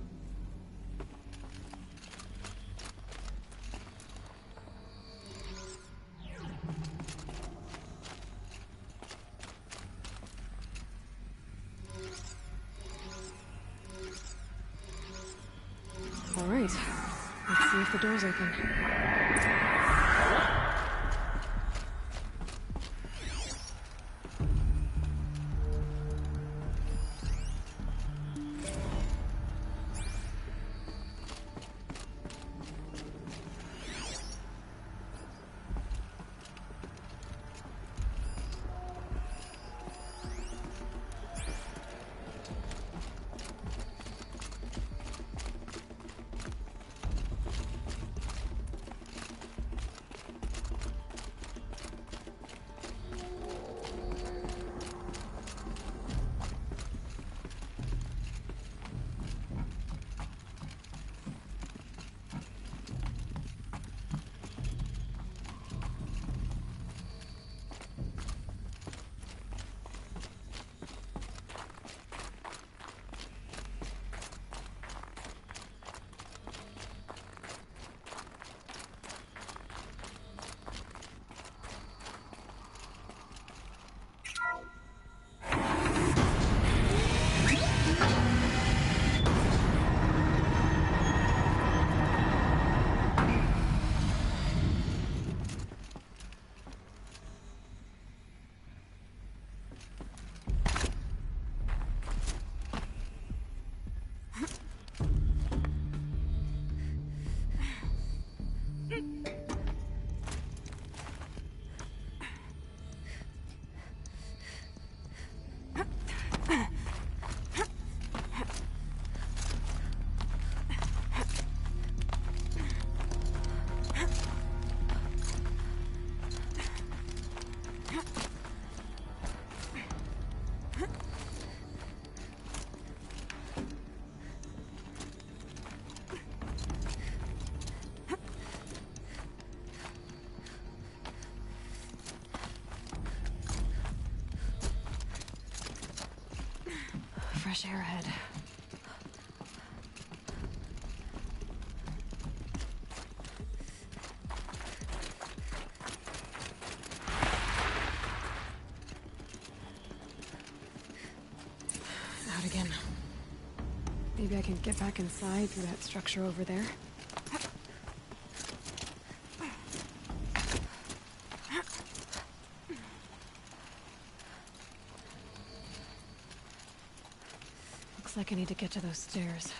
All right, let's see if the door's open. Fresh air ahead. Out again. Maybe I can get back inside through that structure over there. Looks like I need to get to those stairs.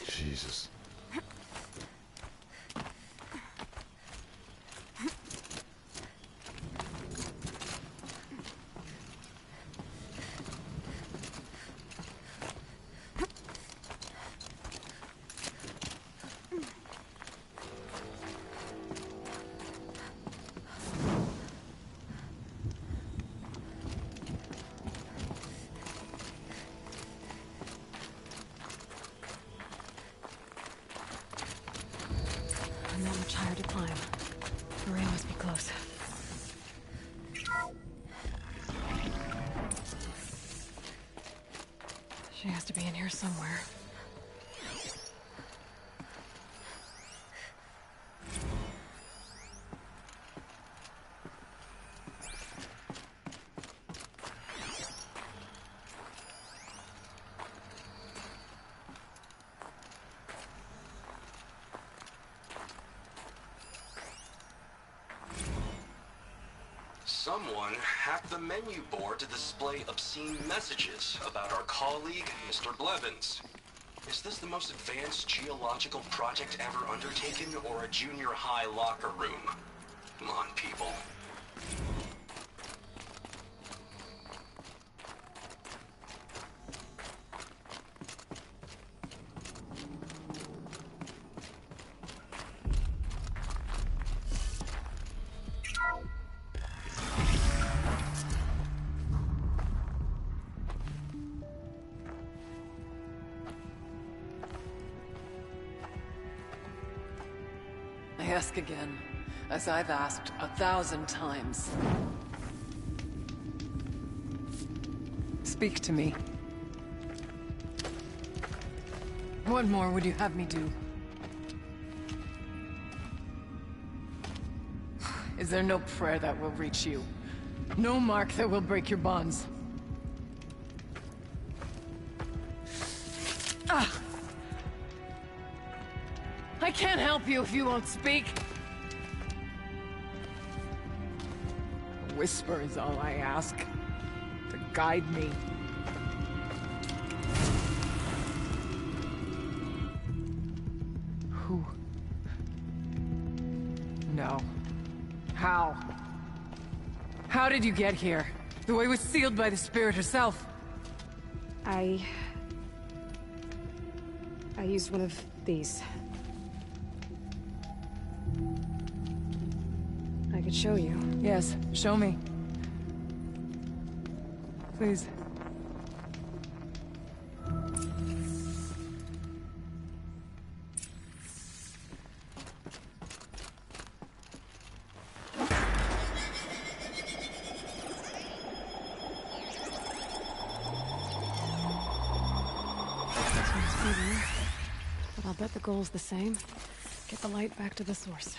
Jesus. hard to climb. Maria must be close. She has to be in here somewhere. Someone hacked the menu board to display obscene messages about our colleague, Mr. Blevins. Is this the most advanced geological project ever undertaken, or a junior high locker room? Come on, people. I ask again, as I've asked 1,000 times. Speak to me. What more would you have me do? Is there no prayer that will reach you? No mark that will break your bonds? Ah! I can't help you if you won't speak. A whisper is all I ask. To guide me. Who? No. How? How did you get here? The way was sealed by the Spirit herself. I used one of these. I could show you. Yes, show me. Please. But I'll bet the goal's the same. Get the light back to the source.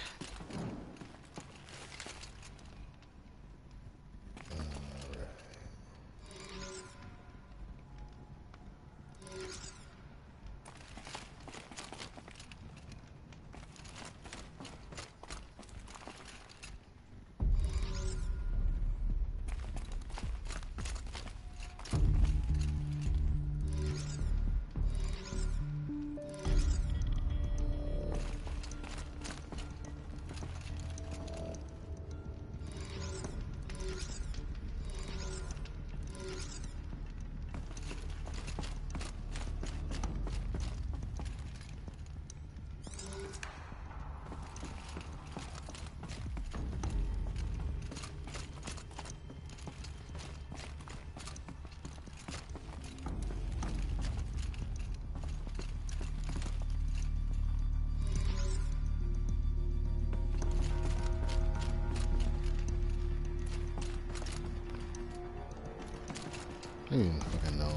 I don't even fucking know.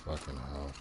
Fucking hell.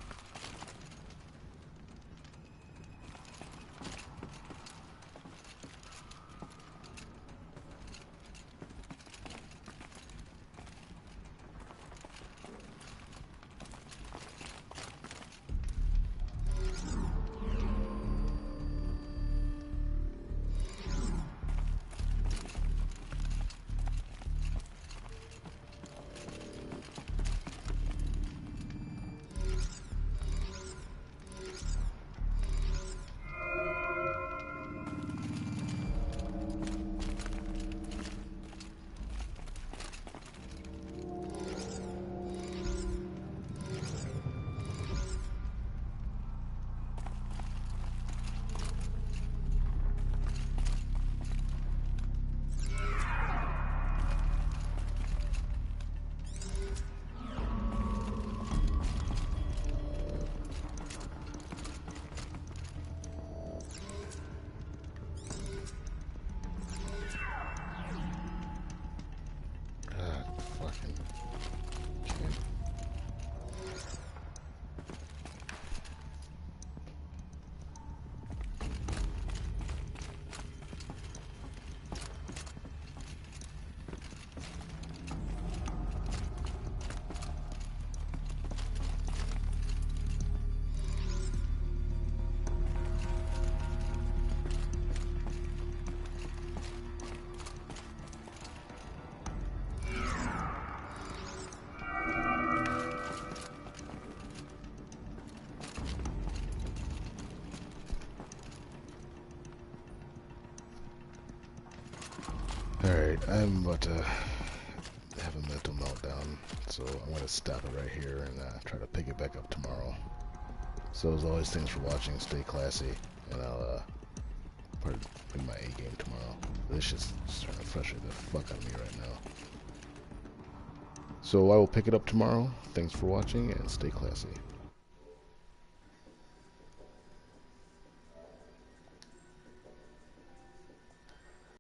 Alright, I'm about to have a mental meltdown, so I'm going to stop it right here and try to pick it back up tomorrow. So as always, thanks for watching, stay classy, and I'll probably bring my A game tomorrow. This shit's starting to frustrate the fuck out of me right now. So I will pick it up tomorrow. Thanks for watching, and stay classy.